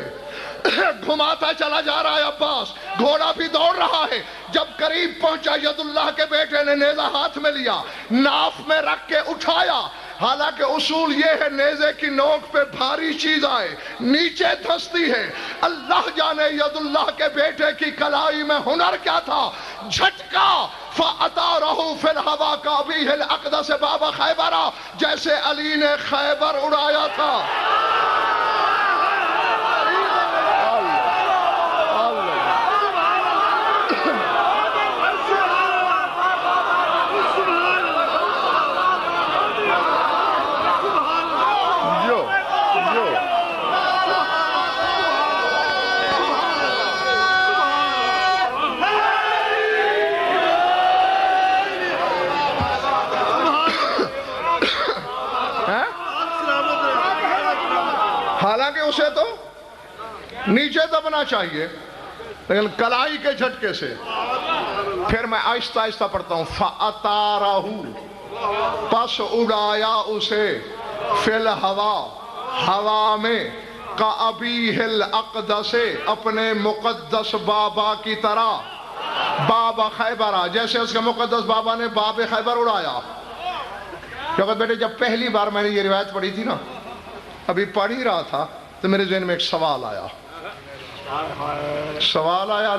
[SPEAKER 1] گھماتا چلا جا رہا ہے عباس. گھوڑا بھی دوڑ رہا ہے. جب قریب پہنچا ید اللہ کے بیٹے نے نیزہ ہاتھ میں لیا، ناف میں رکھ کے اٹھایا. حالانکہ اصول یہ ہے نیزے کی نوک پہ بھاری چیز آئے نیچے دھستی ہے. اللہ جانے ید اللہ کے بیٹے کی کلائی میں ہنر کیا تھا. جھٹکا فَأَتَارَهُ فِي الْهَوَا كَأَبِيهِ الْأَقْدَسِ بَابَ خیبرہ، جیسے علی نے خیبر اڑایا تھا. حالانکہ اسے تو نیچے دبنا چاہیے، لیکن کلائی کے جھٹکے سے. پھر میں آہستہ آہستہ پڑھتا ہوں. فَأَتَارَهُ، پس اڑایا اسے، فِي الْهَوَا، ہوا میں، کَأَبِيهِ الْأَقْدَسِ، اپنے مقدس بابا کی طرح. بابا خیبرہ، جیسے اس کے مقدس بابا نے باب خیبر اڑایا. کیونکہ بیٹے جب پہلی بار میں نے یہ روایت پڑھی تھی نا، ابھی پڑھ ہی رہا تھا تو میرے ذہن میں ایک سوال آیا.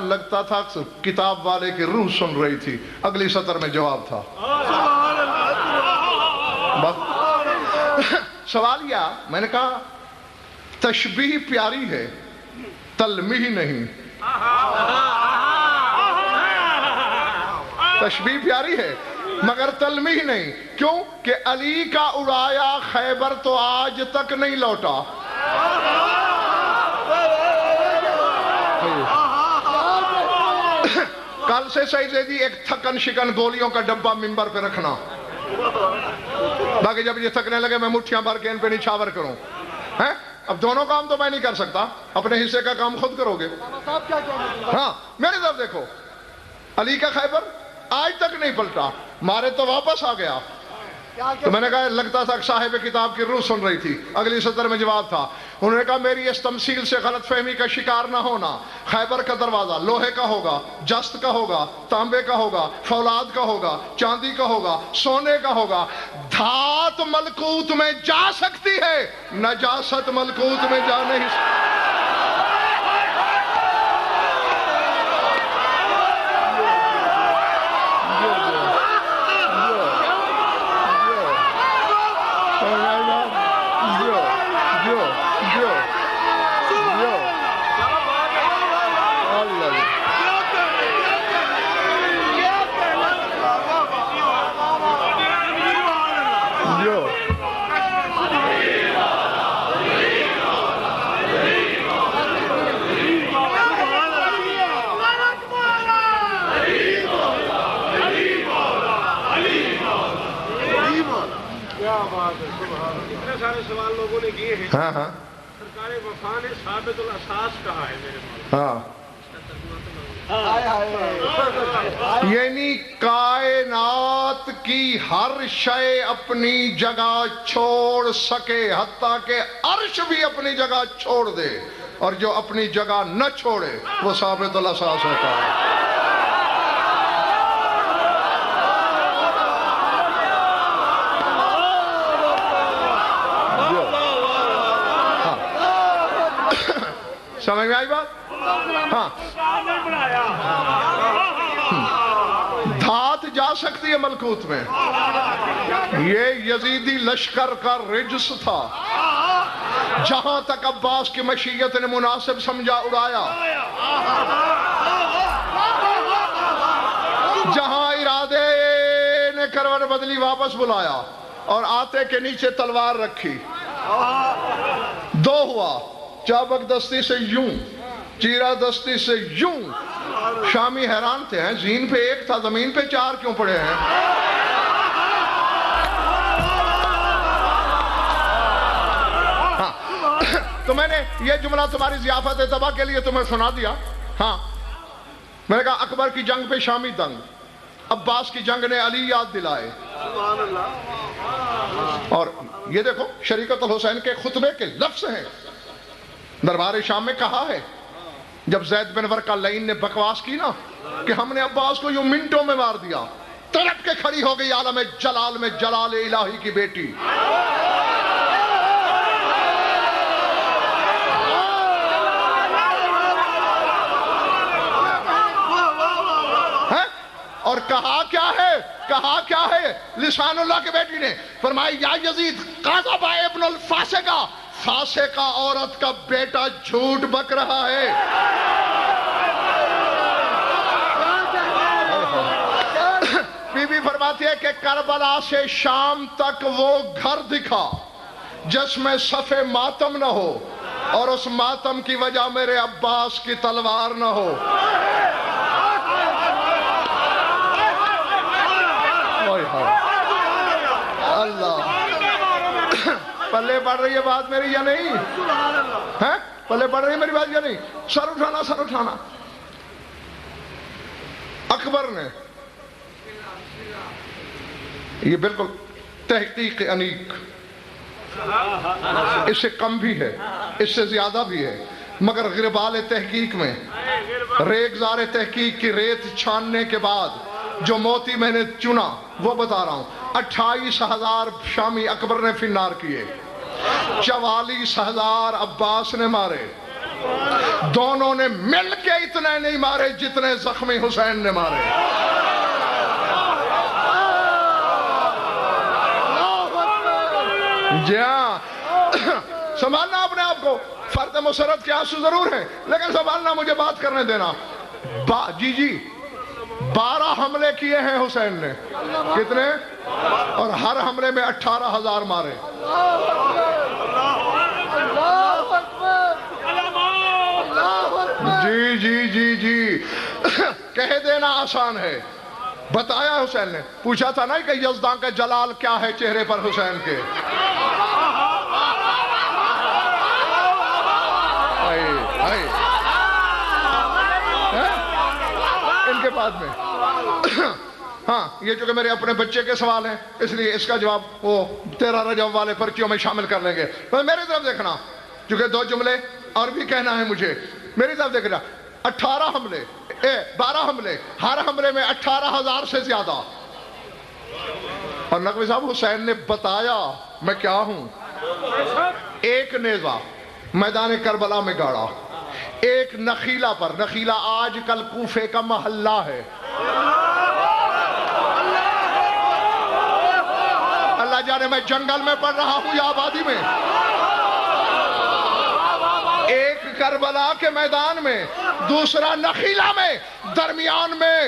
[SPEAKER 1] لگتا تھا کتاب والے کی روح سن رہی تھی. اگلی سطر میں جواب تھا. سوال یہ، میں نے کہا تشبیہ پیاری ہے، تلمیح نہیں. تشبیہ پیاری ہے مگر تلمیح نہیں. کیوں کہ علی کا اڑایا خیبر تو آج تک نہیں لوٹا. کل سے سعید زیدی ایک تھکن شکن گولیوں کا ڈبہ ممبر پہ رکھنا، باقی جب یہ تھکنے لگے میں مٹھیاں بھر کے ان پہ نچھاور کروں. اب دونوں کام تو میں نہیں کر سکتا، اپنے حصے کا کام خود کرو گے. ہاں میری طرف دیکھو، علی کا خیبر آج تک نہیں پلٹا، مارے تو واپس آ گیا. تو میں نے کہا لگتا تھا صاحب کتاب کی روح سن رہی تھی. اگلی سطر میں جواب تھا. انہوں نے کہا میری اس تمثیل سے غلط فہمی کا شکار نہ ہونا. خیبر کا دروازہ لوہے کا ہوگا، جست کا ہوگا، تانبے کا ہوگا، فولاد کا ہوگا، چاندی کا ہوگا، سونے کا ہوگا. دھات ملکوت میں جا سکتی ہے، نجاست ملکوت میں جا نہیں سکتی.
[SPEAKER 2] اتنے سارے سوال لوگوں نے کیے ہیں.
[SPEAKER 1] ہاں ہاں
[SPEAKER 2] سرکار وفا نے ثابت الاساس کہا ہے میرے مولا.
[SPEAKER 1] ہاں، یعنی کائنات کی ہر شے اپنی جگہ چھوڑ سکے، حتیٰ کہ عرش بھی اپنی جگہ چھوڑ دے، اور جو اپنی جگہ نہ چھوڑے وہ ثابت الاساس ہوتا ہے. سمجھ میں آئی بات؟ ہاں، دھات جا سکتی ہے ملکوت میں. یہ یزیدی لشکر کا رجس تھا، جہاں تک عباس کی مشیت نے مناسب سمجھا اڑایا، جہاں ارادے نے کروٹ بدلی واپس بلایا اور آتے کے نیچے تلوار رکھی. دو ہوا، چابک دستی سے یوں، چیرہ دستی سے یوں. شامی حیران تھے، ہیں زین پہ ایک تھا زمین پہ چار کیوں پڑے ہیں؟ ہاں تو میں نے یہ جملہ تمہاری ضیافت تباہ کے لیے تمہیں سنا دیا. ہاں میں نے کہا اکبر کی جنگ پہ شامی دنگ، عباس کی جنگ نے علی یاد دلائے. اور یہ دیکھو شریکت الحسین کے خطبے کے لفظ ہیں. دربار شام میں کہا ہے جب زید بن ورقہ لعین نے بکواس کی نا کہ ہم نے عباس کو یوں منٹوں میں مار دیا، تڑپ کے کھڑی ہو گئی عالم جلال میں جلال الہی کی بیٹی. اور کہا کیا ہے لسان اللہ کے بیٹی نے فرمایا یا یزید قاذب ابن الفاسقہ، فاسقہ عورت کا بیٹا جھوٹ بک رہا ہے. بی بی فرماتی ہے کہ کربلا سے شام تک وہ گھر دکھا جس میں صف ماتم نہ ہو، اور اس ماتم کی وجہ میرے عباس کی تلوار نہ ہو. اللہ پلے پلے پڑ رہی ہے بات میری یا نہیں؟ ہیں پلے پڑ رہی ہے میری بات یا نہیں؟ سر اٹھانا، سر اٹھانا. اکبر نے یہ بالکل تحقیق انیق، اس سے کم بھی ہے، اس سے زیادہ بھی ہے، مگر غربال تحقیق میں، ریگزار تحقیق کی ریت چھاننے کے بعد جو موتی میں نے چنا وہ بتا رہا ہوں. 28,000 شامی اکبر نے فنار کیے، 44,000 عباس نے مارے. دونوں نے مل کے اتنے نہیں مارے جتنے زخمی حسین نے مارے. جی ہاں، سنبھالنا اپنے آپ کو. فرد مسرت کے آنسو ضرور ہیں لیکن سنبھالنا، مجھے بات کرنے دینا. جی 12 حملے کیے ہیں حسین نے. کتنے؟ اور ہر حملے میں 18,000 مارے. جی کہہ دینا آسان ہے. بتایا حسین نے. پوچھا تھا نا کہ یزداں کا جلال کیا ہے چہرے پر حسین کے. ان کے بعد میں ہاں یہ چونکہ میرے اپنے بچے کے سوال ہیں اس لیے اس کا جواب وہ 13 رجب والے پرچیوں میں شامل کر لیں گے. میری طرف دیکھنا، چونکہ 2 جملے اور بھی کہنا ہے مجھے. میری طرف دیکھنا. 12 حملے، ہر حملے میں 18,000 سے زیادہ. اور نقوی صاحب حسین نے بتایا میں کیا ہوں. ایک نیزہ میدان کربلا میں گاڑا، ایک نخیلہ پر. نخیلہ آج کل کوفے کا محلہ ہے. اللہ جانے میں جنگل میں پڑھ رہا ہوں یا آبادی میں. ایک کربلا کے میدان میں، دوسرا نخیلہ میں، درمیان میں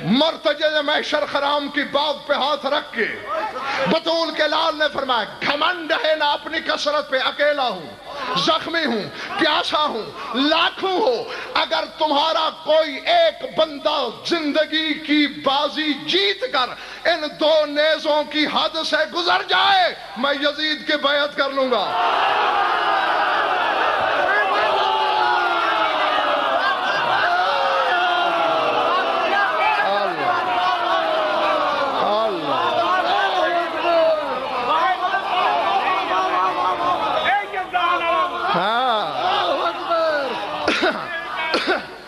[SPEAKER 1] مرتجع محشر خرام کی باغ پہ ہاتھ رکھ کے بطول کے لال نے فرمایا گھمنڈ ہے نہ اپنی کثرت پہ، اکیلا ہوں، زخمی ہوں، پیاسا ہوں، لاکھوں ہو، اگر تمہارا کوئی ایک بندہ زندگی کی بازی جیت کر ان 2 نیزوں کی حد سے گزر جائے میں یزید کی بیعت کر لوں گا.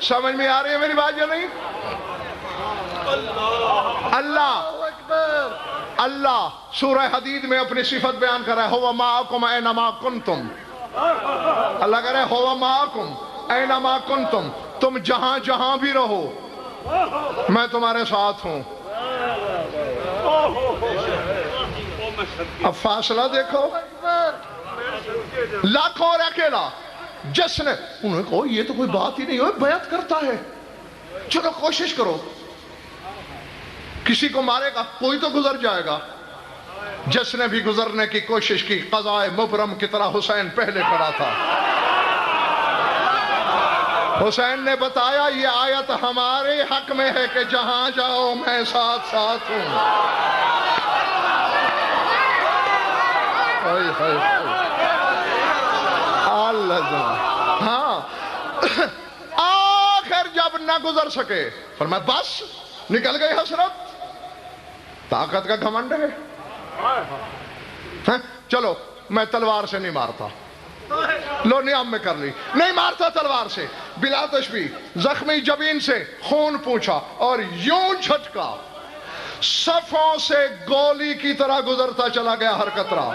[SPEAKER 1] سمجھ میں آ رہی ہے میری بات یا نہیں؟ اللہ سورہ حدید میں اپنی صفت بیان کر رہا ہے. هو معکم اینما کنتم. اللہ کہہ رہا ہے هو معکم اینما کنتم، تم جہاں جہاں بھی رہو میں تمہارے ساتھ ہوں. اب فاصلہ دیکھو، لاکھوں اور اکیلا. جس نے انہوں نے کہا یہ تو کوئی بات ہی نہیں ہو، بیعت کرتا ہے. چلو کوشش کرو، کسی کو مارے گا کوئی تو گزر جائے گا. جس نے بھی گزرنے کی کوشش کی قضائے مبرم کی طرح حسین پہلے کھڑا تھا. حسین نے بتایا یہ آیت ہمارے حق میں ہے کہ جہاں جاؤ میں ساتھ ساتھ ہوں. ہاں آخر جب نہ گزر سکے فرمایا بس نکل گئی حسرت. طاقت کا گھمنڈ ہے. چلو میں تلوار سے نہیں مارتا، لو نیام میں کر لی، نہیں مارتا تلوار سے، بلا تشبیہ زخمی جبین سے خون پوچھا اور یوں جھٹکا صفوں سے گولی کی طرح گزرتا چلا گیا ہر قطرہ.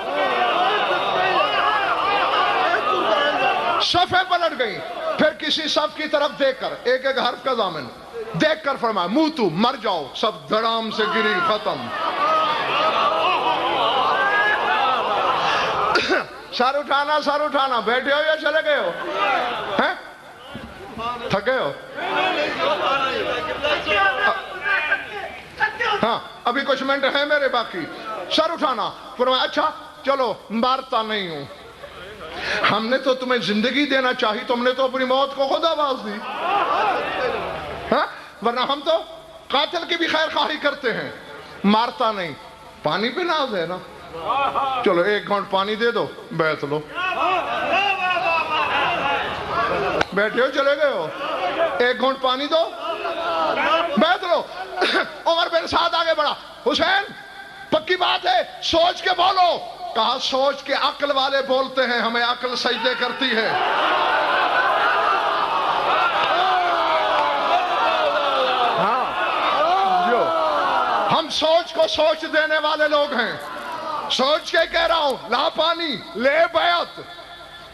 [SPEAKER 1] صفیں پلٹ گئیں. پھر کسی صف کی طرف دیکھ کر ایک ایک حرف کا ضامن دیکھ کر فرمایا موتو مر جاؤ. سب دھڑام سے گری ختم. سر اٹھانا، سر اٹھانا. بیٹھے ہو یا چلے گئے ہو؟ تھکے ہو؟ ہاں ابھی کچھ منٹ ہیں میرے باقی. سر اٹھانا. فرمایا اچھا چلو مارتا نہیں ہوں. ہم نے تو تمہیں زندگی دینا چاہی، تم نے تو اپنی موت کو خود آواز دی. ہاں ورنہ ہم تو قاتل کی بھی خیر خواہی کرتے ہیں. مارتا نہیں. پانی پہ ناز ہے نا. چلو ایک گھونٹ پانی دے دو، بیٹھ لو، بیٹھے ہو چلے گئے ہو، ایک گھونٹ پانی دو بیٹھ لو۔ عمر بن سعد آگے بڑھا، حسین پکی بات ہے سوچ کے بولو۔ کہا سوچ کے عقل والے بولتے ہیں، ہمیں عقل سجدے کرتی ہے۔ ہم سوچ کو سوچ دینے والے لوگ ہیں۔ سوچ کے کہہ رہا ہوں، لا پانی، لے بیعت۔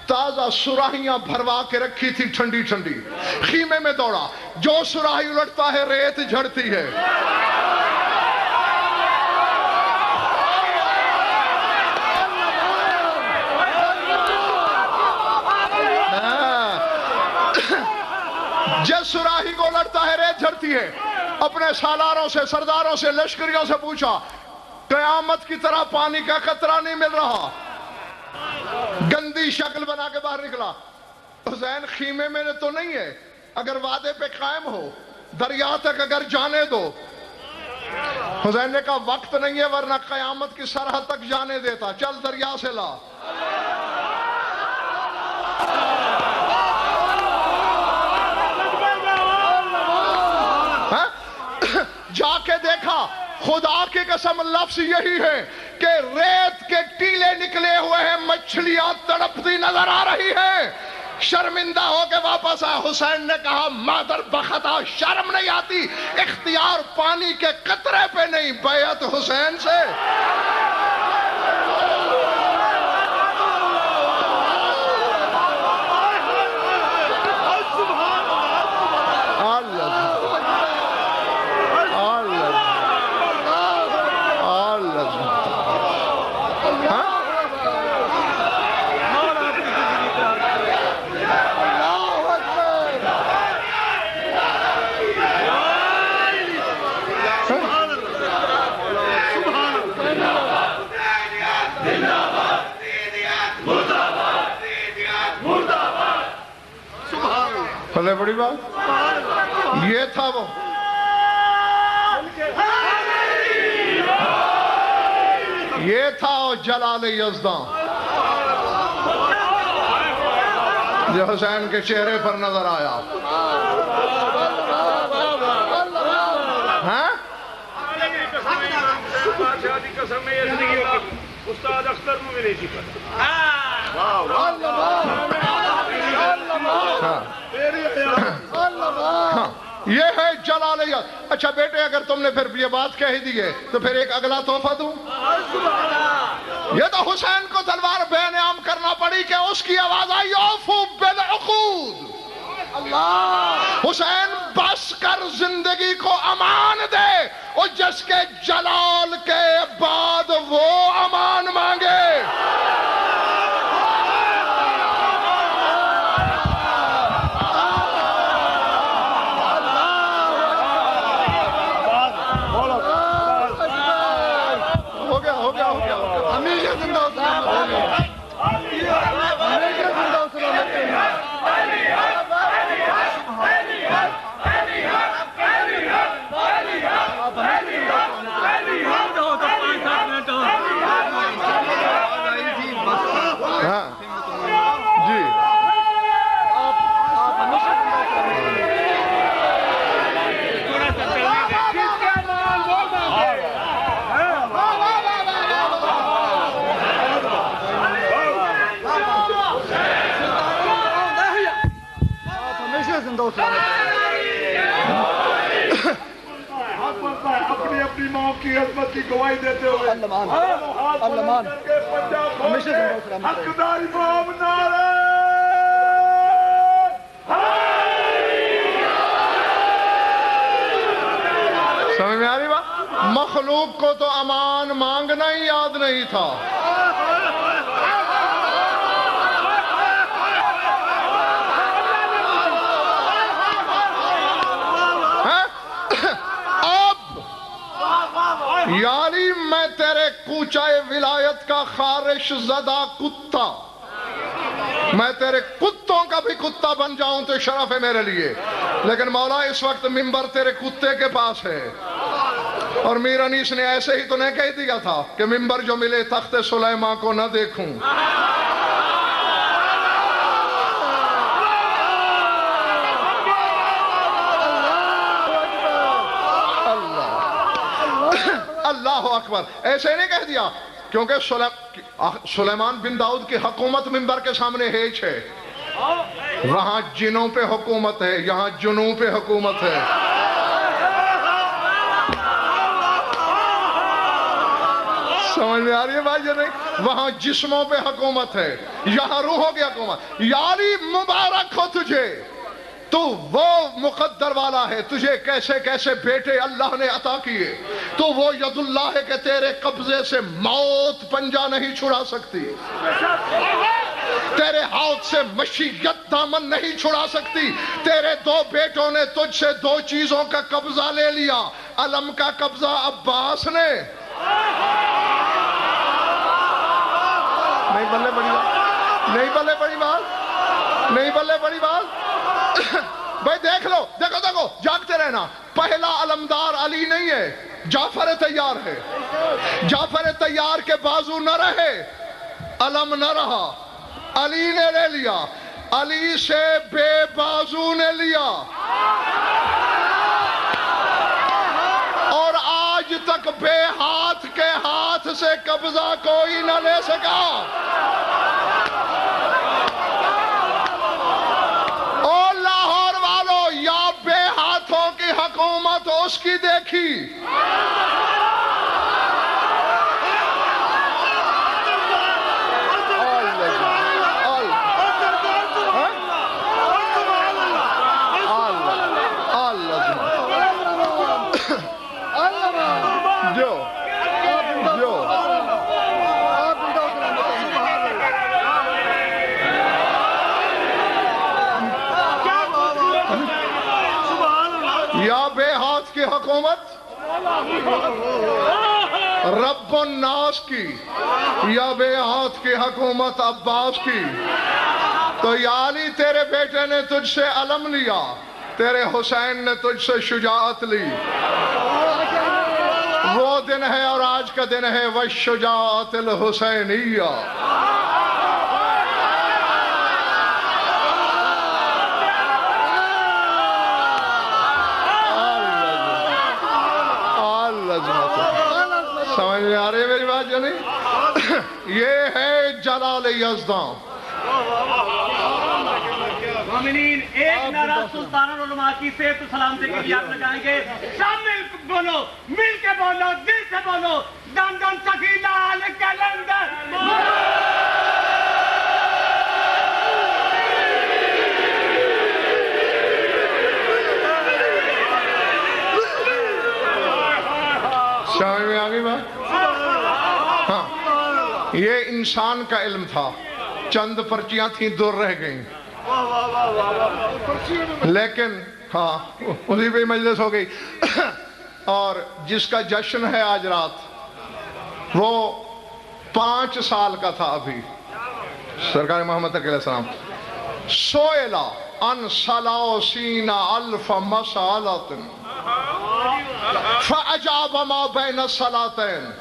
[SPEAKER 1] تازہ سراہیاں بھروا کے رکھی تھی ٹھنڈی ٹھنڈی، خیمے میں دوڑا، جو سراہی الٹتا ہے ریت جھڑتی ہے۔ جس سراہی کو لڑتا ہے ریت جھڑتی ہے۔ اپنے سالاروں سے، سرداروں سے، لشکریوں سے پوچھا، قیامت کی طرح پانی کا قطرہ نہیں مل رہا۔ گندی شکل بنا کے باہر نکلا۔ حسین خیمے میں تو نہیں ہے، اگر وعدے پہ قائم ہو، دریا تک اگر جانے دو۔ حسین نے کہا وقت نہیں ہے ورنہ قیامت کی سرحد تک جانے دیتا، چل دریا سے لا۔ جا کے دیکھا، خدا کی قسم لفظ یہی ہے کہ ریت کے ٹیلے نکلے ہوئے ہیں، مچھلیاں تڑپتی نظر آ رہی ہیں۔ شرمندہ ہو کے واپس آیا۔ حسین نے کہا مادر بخطا، شرم نہیں آتی؟ اختیار پانی کے قطرے پہ نہیں، بیعت حسین سے۔ بھلے بڑی بات یہ تھا وہ، یہ تھا وہ جلال یزداں جو حسین کے چہرے پر نظر آیا۔ ہاں
[SPEAKER 2] استاد اختر میں ملے جی
[SPEAKER 1] یہ ہے جلال یزداں۔ اچھا بیٹے اگر تم نے پھر یہ بات کہہ دی ہے تو پھر ایک اگلا تحفہ دوں۔ یہ تو حسین کو تلوار بے نام کرنا پڑی کہ اس کی آواز آئی اوفو بالعقود۔ حسین بس کر زندگی کو امان دے، اور جس کے جلال کے بعد وہ امان مانگے۔
[SPEAKER 3] اپنی اپنی ماں کی عظمت کی گواہی دیتے ہوئے حقدار امام نعرہ
[SPEAKER 1] سمجھ میں آ رہی بات؟ مخلوق کو تو امان مانگنا ہی یاد نہیں تھا۔ یعنی میں تیرے کوچائے ولایت کا خارش زدہ کتا، میں تیرے کتوں کا بھی کتا بن جاؤں تو شرف ہے میرے لیے، لیکن مولا اس وقت منبر تیرے کتے کے پاس ہے۔ اور میر انیس نے ایسے ہی تو نہیں کہہ دیا تھا کہ منبر جو ملے تخت سلیمان کو نہ دیکھوں. اللہ اکبر. ایسے نہیں کہہ دیا کیونکہ سلیمان بن داؤد کی حکومت منبر کے سامنے ہیچ ہے. وہاں جنوں پہ حکومت ہے, یہاں جنوں پہ حکومت ہے. سمجھ میں آ رہی ہے بھائی یا نہیں؟ وہاں جسموں پہ حکومت ہے, یہاں روحوں کی حکومت. یاری مبارک ہو تجھے, تو وہ مقدر والا ہے. تجھے کیسے کیسے بیٹے اللہ نے عطا کیے. تو وہ ید اللہ ہے کہ تیرے قبضے سے موت پنجہ نہیں چھڑا سکتی, تیرے ہاتھ سے مشیت دامن نہیں چھڑا سکتی. تیرے دو بیٹوں نے تجھ سے دو چیزوں کا قبضہ لے لیا. علم کا قبضہ عباس نے. نہیں بلے بڑی بات, نہیں بلے بڑی بات, نہیں بلے بڑی بات. بھائی دیکھ لو, دیکھو دیکھو, جاگتے رہنا. پہلا علمدار علی نہیں ہے, جعفر تیار ہے. جعفر تیار کے بازو نہ رہے, علم نہ رہا, علی نے لے لیا. علی سے بے بازو نے لیا, اور آج تک بے ہاتھ کے ہاتھ سے قبضہ کوئی نہ لے سکا. اور لاہور والوں, یا بے ہاتھوں کی حکومت اس کی دیکھی, یا بے ہاتھ کی حکومت رب الناس کی, یا بے ہاتھ کی حکومت عباس کی. تو یا علی تیرے بیٹے نے تجھ سے علم لیا, تیرے حسین نے تجھ سے شجاعت لی. وہ دن ہے اور آج کا دن ہے والشجاعت الحسینیہ. سمجھ میں آ رہی ہے میری بات یا نہیں؟ یہ ہے جلال یزداں.
[SPEAKER 4] مومنین, ایک نعرہ سلطان العلماء کی صحت و سلامتی کے لیے آپ لگائیں گے. شامل بولو, مل کے بولو, دل سے بولو. دن دن سخی لال کلندر.
[SPEAKER 1] سمجھ میں آگئی بات؟ ہاں, یہ انسان کا علم تھا, چند پرچیاں تھیں دور رہ گئیں, لیکن ہاں اسی پہ مجلس ہو گئی. اور جس کا جشن ہے آج رات, وہ 5 سال کا تھا ابھی. سرکار محمد علیہ السلام سوئلا ان سلاسین الف مسالت فَأَجَابَ مَا بَيْنَ الصَّلَاتَيْن.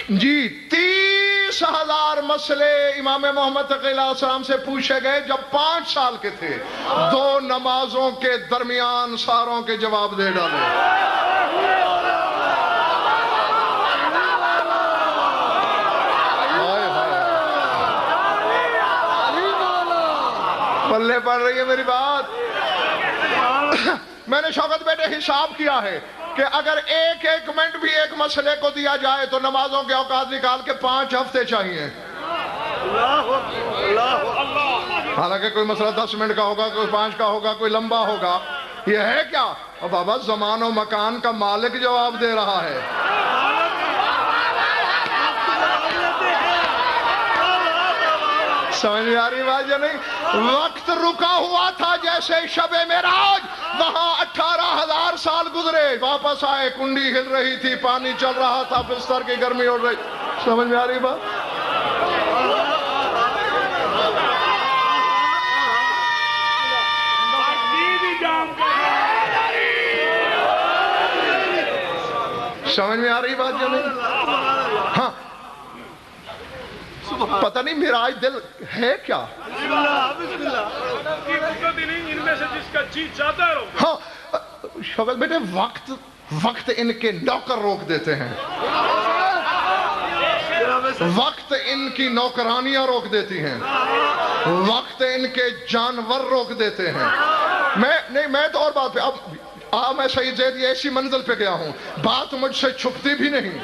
[SPEAKER 1] جی 30,000 مسئلے امام محمد علیہ السلام سے پوچھے گئے جب 5 سال کے تھے. 2 نمازوں کے درمیان ساروں کے جواب دے ڈالے. پلے پڑ رہی ہے میری بات؟ میں نے شوکت بیٹے حساب کیا ہے کہ اگر ایک منٹ بھی ایک مسئلے کو دیا جائے تو نمازوں کے اوقات نکال کے 5 ہفتے چاہیے. حالانکہ کوئی مسئلہ 10 منٹ کا ہوگا, کوئی 5 کا ہوگا, کوئی لمبا ہوگا. یہ ہے کیا؟ اور بابا زمان و مکان کا مالک جواب دے رہا ہے. سمجھ میں آ رہی بات یا نہیں؟ وقت رکا ہوا تھا جیسے شب معراج, وہاں 18,000 سال گزرے, واپس آئے, کنڈی ہل رہی تھی, پانی چل رہا تھا, بستر کی گرمی اڑ رہی. سمجھ میں آ رہی بات؟ سمجھ میں آ رہی بات جو نہیں؟ ہاں پتہ نہیں میرا آج دل ہے کیا؟
[SPEAKER 2] ان میں سے جس کا جی چاہتا ہے
[SPEAKER 1] ہاں شوکت بیٹے وقت ان کے نوکر روک دیتے ہیں، وقت ان کی نوکرانیاں روک دیتی ہیں، وقت ان کے جانور روک دیتے ہیں۔ میں تو اور بات پہ اب میں سعید زید یہ ایسی منزل پہ گیا ہوں، بات مجھ سے چھپتی بھی نہیں،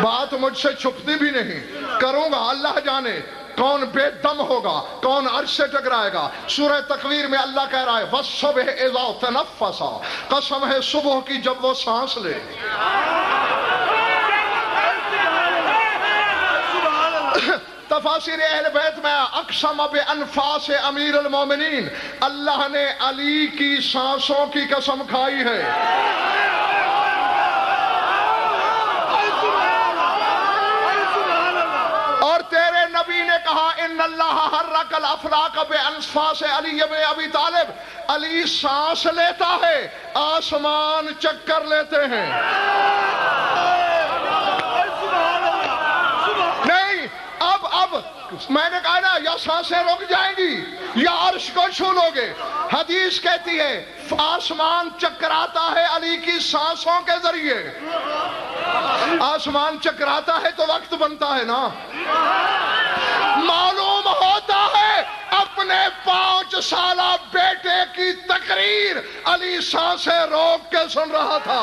[SPEAKER 1] بات مجھ سے چھپتی بھی نہیں، کروں گا اللہ جانے کون بے دم ہوگا، کون عرش سے ٹکرائے گا۔ سورہ تکویر میں اللہ کہہ رہا ہے وَالصُّبْحِ إِذَا تَنَفَّسَ، قسم ہے صبح کی جب وہ سانس لے۔ تفاسیر اہل بیت میں اقسم بانفاس امیر المومنین، اللہ نے علی کی سانسوں کی قسم کھائی ہے۔ اور تیرے نبی نے کہا ان اللہ حرک الافلاک بانفاس علی ابن ابی طالب، علی سانس لیتا ہے آسمان چکر لیتے ہیں۔ نہیں اب میں نے کہا نا یا سانسیں رک جائیں گی یا عرش کو چھو لو گے۔ حدیث کہتی ہے آسمان چکراتا ہے علی کی سانسوں کے ذریعے۔ آسمان چکراتا ہے تو وقت بنتا ہے نا، معلوم ہوتا ہے اپنے 5 سالہ بیٹے کی تقریر علی سانسیں روک کے سن رہا تھا۔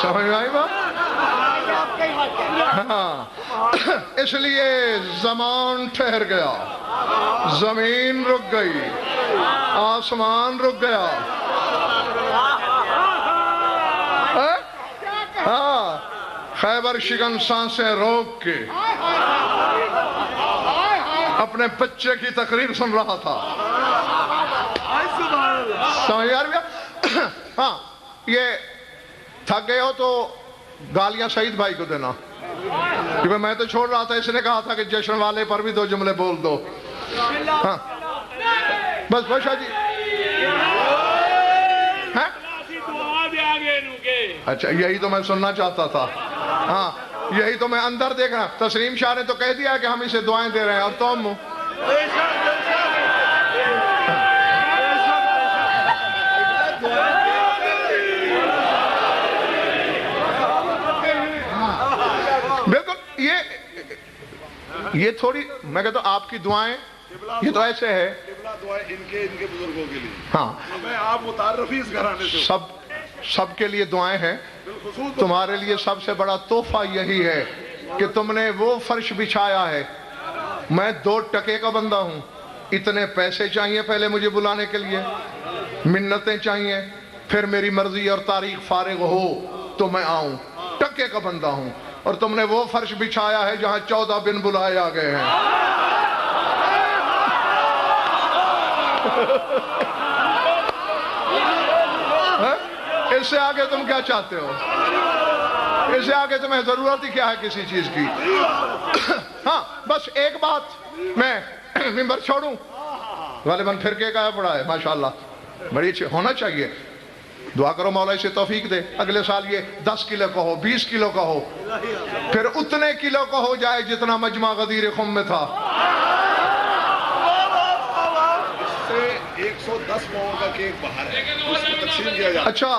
[SPEAKER 1] سمجھ میں آئی بات؟ ہاں اس لیے زمان ٹھہر گیا، زمین رک گئی، آسمان رک گیا۔ ہاں خیبر شکن سانسیں روک کے اپنے بچے کی تقریر سن رہا تھا۔ سمجھ آ رہی ہے؟ ہاں یہ تھک گئے ہو تو گالیاں سعید بھائی کو دینا، کیونکہ میں تو چھوڑ رہا تھا، اس نے کہا تھا کہ جشن والے پر بھی 2 جملے بول دو۔ ہاں بس شاہ جی اچھا یہی تو میں سننا چاہتا تھا، ہاں یہی تو میں اندر دیکھ رہا۔ تسلیم شاہ نے تو کہہ دیا کہ ہم اسے دعائیں دے رہے ہیں، اور تم بالکل یہ تھوڑی میں کہتا ہوں آپ کی دعائیں یہ تو ایسے ہے
[SPEAKER 3] دعائیں ان کے بزرگوں کے لیے،
[SPEAKER 1] ہاں
[SPEAKER 3] میں آپ متعارف ہی اس گھرانے سے
[SPEAKER 1] سب کے لیے دعائیں ہیں۔ تمہارے لیے سب سے بڑا تحفہ یہی ہے کہ تم نے وہ فرش بچھایا ہے۔ میں 2 ٹکے کا بندہ ہوں، اتنے پیسے چاہیے پہلے مجھے بلانے کے لیے، منتیں چاہیے، پھر میری مرضی اور تاریخ فارغ ہو تو میں آؤں۔ ٹکے کا بندہ ہوں، اور تم نے وہ فرش بچھایا ہے جہاں 14 بن بلائے آ گئے ہیں۔ اس سے آگے تم کیا چاہتے ہو؟ اس سے آگے تمہیں ضرورت ہی کیا ہے کسی چیز کی؟ ہاں بس ایک بات میں ممبر چھوڑوں، غالباً پھر کے کہا پڑا ہے ماشاءاللہ، بڑی اچھی ہونا چاہیے۔ دعا کرو مولا اسے توفیق دے، اگلے سال یہ 10 کلو کا ہو، 20 کلو کا ہو، پھر اتنے کلو کا ہو جائے جتنا مجمع غدیر خم میں تھا۔
[SPEAKER 3] 110 پاؤنڈ کا کیک باہر ہے، اس کو تقسیم کیا جائے۔
[SPEAKER 1] اچھا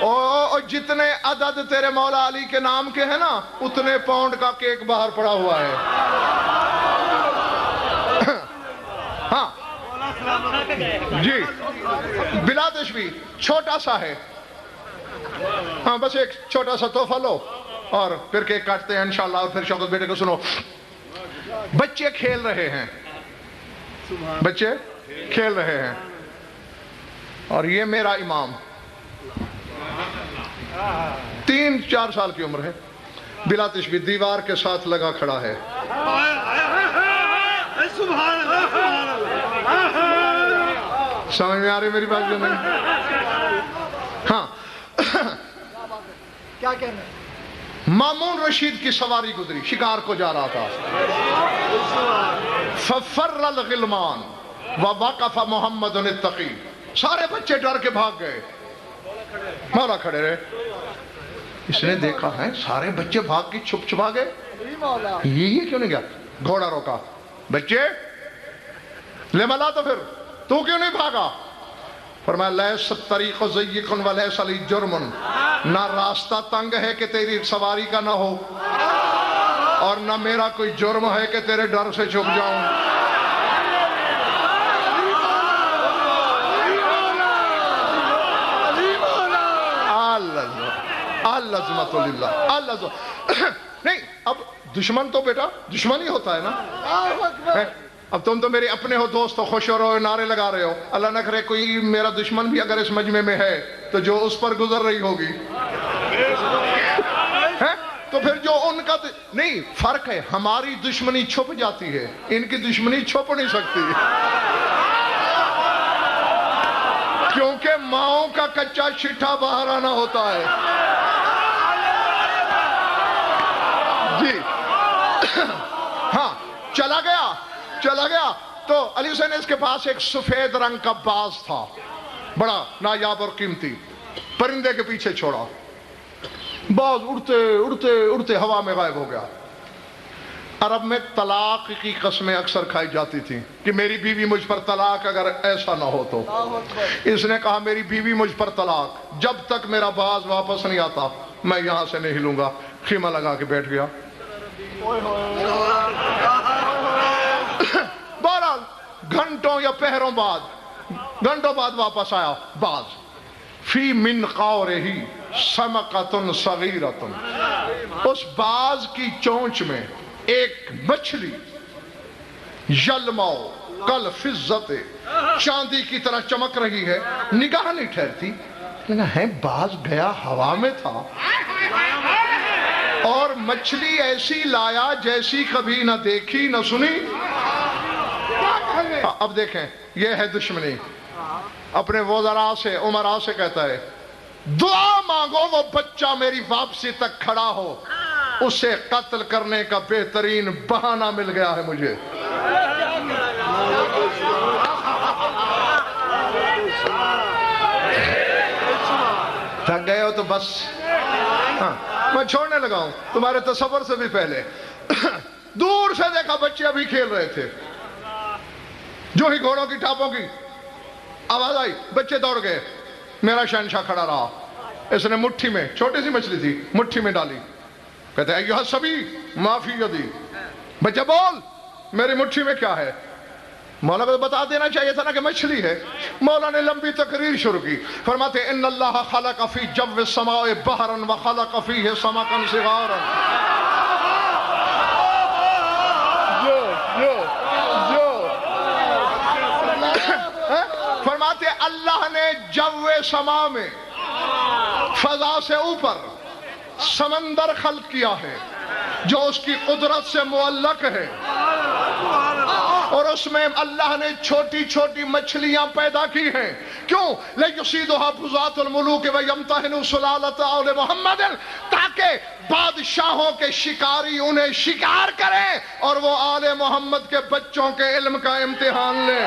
[SPEAKER 1] اور جتنے عدد تیرے مولا علی کے نام کے ہیں نا اتنے پاؤنڈ کا کیک باہر پڑا ہوا ہے۔ ہاں جی بلا تشبیہ چھوٹا سا ہے، ہاں بس ایک چھوٹا سا تحفہ لو اور پھر کیک کاٹتے ہیں انشاءاللہ۔ اور پھر شوکت بیٹے کو سنو، بچے کھیل رہے ہیں، بچے کھیل رہے ہیں، اور یہ میرا امام 3-4 سال کی عمر ہے، بلا تشبیہ دیوار کے ساتھ لگا کھڑا ہے. سمجھ میں آ رہی میری بات جو نہیں؟ ہاں
[SPEAKER 3] کیا کہنا ہے؟
[SPEAKER 1] مامون رشید کی سواری گزری، شکار کو جا رہا تھا. ففر الغلمان ووقف محمد التقی، سارے بچے ڈر کے بھاگ گئے، مولا کھڑے رہے. اس نے دیکھا ہے سارے بچے بھاگ کے چھپ چھپا گئے، یہ کیوں نہیں گیا؟ گھوڑا روکا، بچے لے ملا تو پھر تو کیوں نہیں بھاگا؟ فرمایا لیس الطریق ضیق ولیس لی جرم، نہ راستہ تنگ ہے کہ تیری سواری کا نہ ہو، اور نہ میرا کوئی جرم ہے کہ تیرے ڈر سے چھپ جاؤں. العظمت للہ، نہیں اب دشمن تو بیٹا دشمن ہی ہوتا ہے نا. اب تم تو میرے اپنے ہو، دوست ہو، خوش ہو رہے ہو، نعرے لگا رہے ہو. اللہ نہ کرے کوئی میرا دشمن بھی اگر اس مجمع میں ہے تو جو اس پر گزر رہی ہوگی تو پھر جو ان کا نہیں، فرق ہے ہماری دشمنی چھپ جاتی ہے، ان کی دشمنی چھپ نہیں سکتی، کیونکہ ماؤں کا کچا چٹھا باہر آنا ہوتا ہے. جی ہاں چلا گیا تو علی حسین اس کے پاس ایک سفید رنگ کا باز تھا، بڑا نایاب اور قیمتی. پرندے کے پیچھے چھوڑا، باز اڑتے اڑتے اڑتے ہوا میں غائب ہو گیا. عرب میں طلاق کی قسمیں اکثر کھائی جاتی تھیں کہ میری بیوی مجھ پر طلاق اگر ایسا نہ ہو تو. اس نے کہا میری بیوی مجھ پر طلاق، جب تک میرا باز واپس نہیں آتا میں یہاں سے نہیں ہلوں گا. خیمہ لگا کے بیٹھ گیا. بہرحال گھنٹوں یا پہروں بعد واپس آیا باز. فی من قورہ سمقۃ صغیرۃ، اس باز کی چونچ میں ایک مچھلی یلماؤ کل فضت، چاندی کی طرح چمک رہی ہے. نگاہ نہیں ٹھہرتی، ہے باز گیا ہوا میں تھا اور مچھلی ایسی لایا جیسی کبھی نہ دیکھی نہ سنی. اب دیکھیں یہ ہے دشمنی. اپنے وزراء سے امراء سے کہتا ہے دعا مانگو وہ بچہ میری واپسی تک کھڑا ہو، اسے قتل کرنے کا بہترین بہانہ مل گیا ہے مجھے. تھک گئے ہو تو بس میں چھوڑنے لگا ہوں تمہارے تصور سے بھی پہلے. دور سے دیکھا بچے ابھی کھیل رہے تھے، جو ہی گھوڑوں کی ٹاپوں کی آواز آئی بچے دوڑ گئے. میرا شہنشاہ کھڑا رہا، اس نے مٹھی میں، چھوٹی سی مچھلی تھی، مٹھی میں ڈالی. کہتے ہیں ایھا صبی ما فی یدی، بچہ بول میری مٹھی میں کیا ہے. مولا کو بتا دینا چاہیے تھا نا کہ مچھلی ہے. مولا نے لمبی تقریر شروع کی، فرماتے ان اللہ خلق فی جو السماء بحرا وخلق فیہ سمکا صغارا. فرماتے اللہ نے جو سما میں فضا سے اوپر سمندر خلق کیا ہے جو اس کی قدرت سے معلق ہے، اور اس میں اللہ نے چھوٹی چھوٹی مچھلیاں پیدا کی ہیں. کیوں؟ لِيُصِيدُهَا بُزَاتُ الْمُلُوكِ وَيَمْتَحِنُ سُلَالَةَ آلِ محمد، تاکہ بادشاہوں کے شکاری انہیں شکار کریں اور وہ آل محمد کے بچوں کے علم کا امتحان لیں.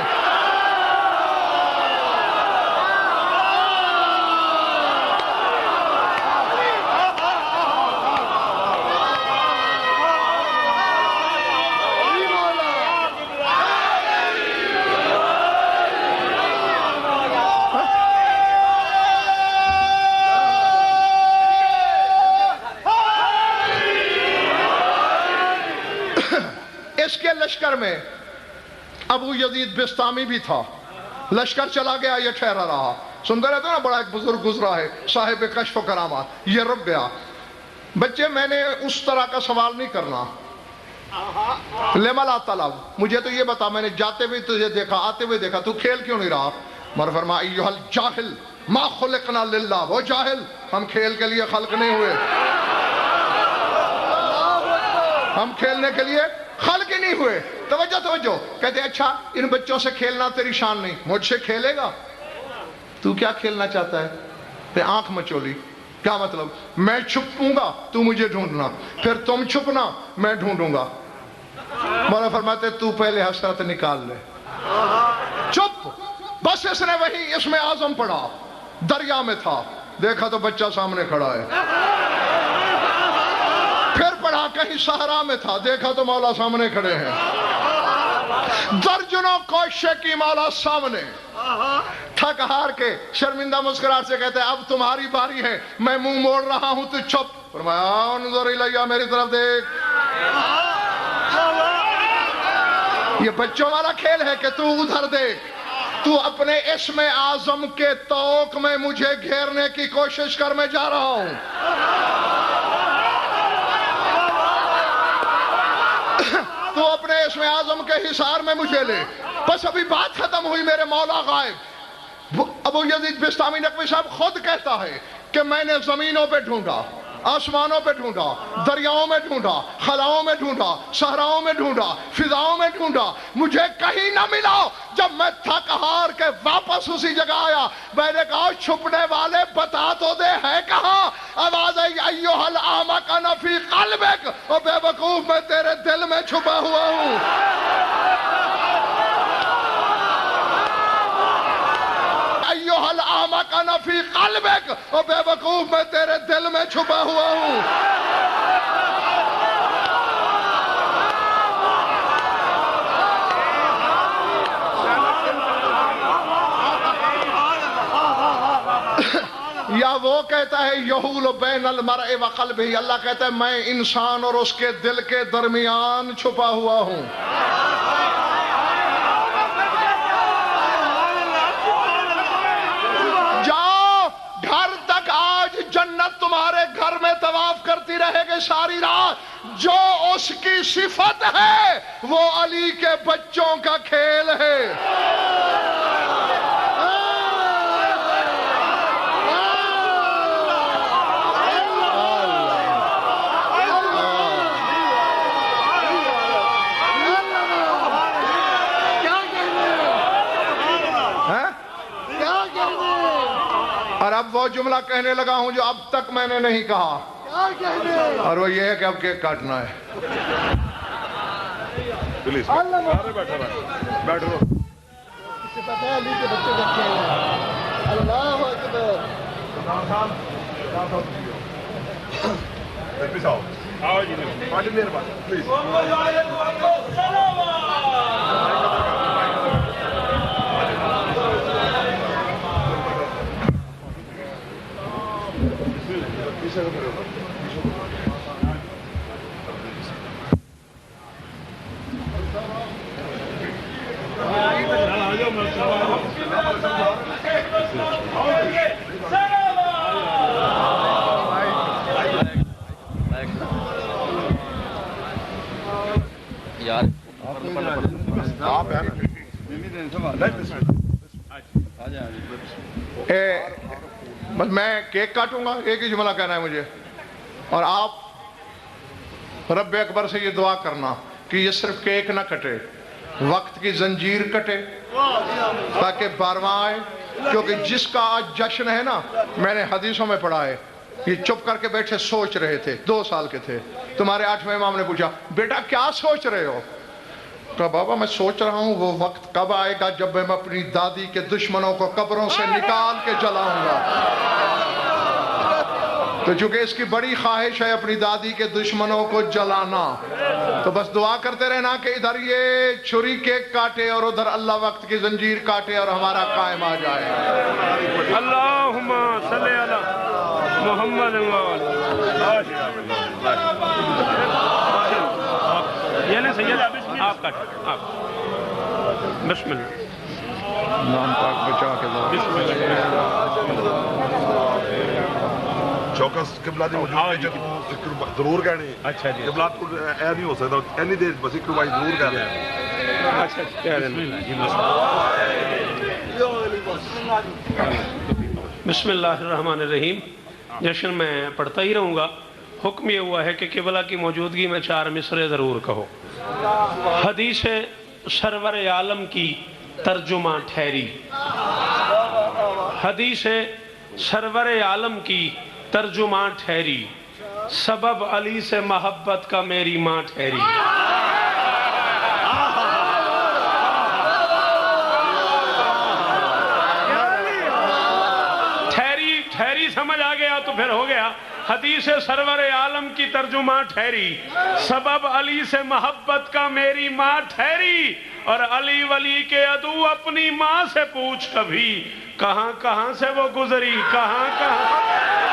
[SPEAKER 1] اس کے لشکر میں ابو یزید بستامی بھی تھا. لشکر چلا گیا، یہ ٹھہرا رہا. سنتے رہتے نا، بڑا ایک بزرگ گزرا ہے صاحب کشف و کرامات، یہ رک گیا. بچے میں نے اس طرح کا سوال نہیں کرنا. لما طلب، مجھے تو یہ بتا میں نے جاتے ہوئے تجھے دیکھا، آتے ہوئے دیکھا، تو کھیل کیوں نہیں رہا؟ مر فرما ایھا الجاہل ما خلقنا للہ، وہ جاہل ہم کھیل کے لیے خلق نہیں ہوئے. ہم کھیلنے کے لیے خلق ہی نہیں ہوئے. توجہ توجہ. کہتے اچھا ان بچوں سے کھیلنا تیری شان نہیں, مجھ سے کھیلے گا؟ تو کیا کھیلنا چاہتا ہے؟ تے آنکھ مچولی. کیا مطلب؟ میں چھپوں گا تو مجھے ڈھونڈنا, پھر تم چھپنا میں ڈھونڈوں گا. مولا فرماتے تو پہلے حسرت نکال لے. چپ. بس اس نے وہی اسم اعظم پڑھا, دریا میں تھا, دیکھا تو بچہ سامنے کھڑا ہے. پھر پڑھا کہیں صحرا میں تھا, دیکھا تو مولا سامنے کھڑے ہیں. درجنوں کوششیں کی مولا سامنے. تھک ہار کے شرمندہ مسکراہٹ سے کہتے ہیں اب تمہاری باری ہے, میں منہ موڑ رہا ہوں تو چپ. فرمایا انظر الیہ, میری طرف دیکھ. یہ بچوں والا کھیل ہے کہ تو ادھر دیکھ. تو اپنے اسم اعظم کے توق میں مجھے گھیرنے کی کوشش کر, میں جا رہا ہوں. تو اپنے اسم اعظم کے حصار میں مجھے لے. بس ابھی بات ختم ہوئی, میرے مولا غائب. ابو یزید بستامی نقوی صاحب خود کہتا ہے کہ میں نے زمینوں پہ ڈھونڈا, آسمانوں پہ ڈھونڈا, دریاؤں میں ڈھونڈا, خلاؤں میں ڈھونڈا, صحراؤں میں ڈھونڈا, فضاؤں میں ڈھونڈا, مجھے کہیں نہ ملا. جب میں تھک ہار کے واپس اسی جگہ آیا, میں نے کہا چھپنے والے بتا تو دے ہے کہاں. آواز آئی ایھا الاعمى انا فی قلبک, او بے وقوف میں تیرے دل میں چھپا ہوا ہوں. ایھا الاعمى انا فی قلبک, او بے وقوف میں تیرے دل میں چھپا ہوا ہوں. یا وہ کہتا ہے یحول بین المرء وقلبہ, اللہ کہتا ہے میں انسان اور اس کے دل کے درمیان چھپا ہوا ہوں. جاؤ گھر تک, آج جنت تمہارے گھر میں طواف کرتی رہے گی ساری رات. جو اس کی صفت ہے وہ علی کے بچوں کا کھیل ہے. اور اب وہ جملہ کہنے لگا ہوں جو اب تک میں نے نہیں کہا, اور وہ یہ ہے کہ اب کیک کاٹنا ہے.
[SPEAKER 3] پلیز بیٹھو. اللہ اکبر. آؤ جی, پلیز.
[SPEAKER 1] بس میں کیک کاٹوں گا, ایک ہی جملہ کہنا ہے مجھے, اور آپ رب اکبر سے یہ دعا کرنا کہ یہ صرف کیک نہ کٹے, وقت کی زنجیر کٹے تاکہ بارواں آئے. کیونکہ جس کا آج جشن ہے نا, میں نے حدیثوں میں پڑھا ہے, یہ چپ کر کے بیٹھے سوچ رہے تھے, 2 سال کے تھے. تمہارے 8ویں امام نے پوچھا بیٹا کیا سوچ رہے ہو؟ کہا بابا میں سوچ رہا ہوں وہ وقت کب آئے گا جب میں اپنی دادی کے دشمنوں کو قبروں سے نکال کے جلاؤں گا. تو چونکہ اس کی بڑی خواہش ہے اپنی دادی کے دشمنوں کو جلانا, تو بس دعا کرتے رہنا کہ ادھر یہ چھری کیک کاٹے اور ادھر اللہ وقت کی زنجیر کاٹے اور ہمارا قائم آ جائے.
[SPEAKER 2] اللہم صلی علی محمد یہ لیں سید آپ کاٹ, آپ بسم اللہ.
[SPEAKER 1] نام پاک بچا کے دو.
[SPEAKER 2] بسم اللہ.
[SPEAKER 3] چوکس قبلہ دی موجود ہے جب ضرور کہنے.
[SPEAKER 2] اچھا جی,
[SPEAKER 3] قبلہ کو اے نہیں ہو سکتا, اینی دیر بس ایک بھائی ضرور کہنے ہیں.
[SPEAKER 2] اچھا بسم اللہ. بسم اللہ الرحمن الرحیم. جشن میں پڑھتا ہی رہوں گا,
[SPEAKER 5] حکم یہ ہوا ہے کہ قبلہ کی موجودگی میں 4 مصرے ضرور کہو۔ حدیث سرور عالم کی ترجمہ ٹھہری، حدیث سرور عالم کی ترجمہ ٹھہری، سبب علی سے محبت کا میری ماں ٹھہری۔ ٹھہری سمجھ آ گیا تو پھر ہو گیا۔ حدیث سرور عالم کی ترجمہ ٹھہری، سبب علی سے محبت کا میری ماں ٹھہری، اور علی ولی کے عدو اپنی ماں سے پوچھ کبھی، کہاں کہاں سے وہ گزری، کہاں کہاں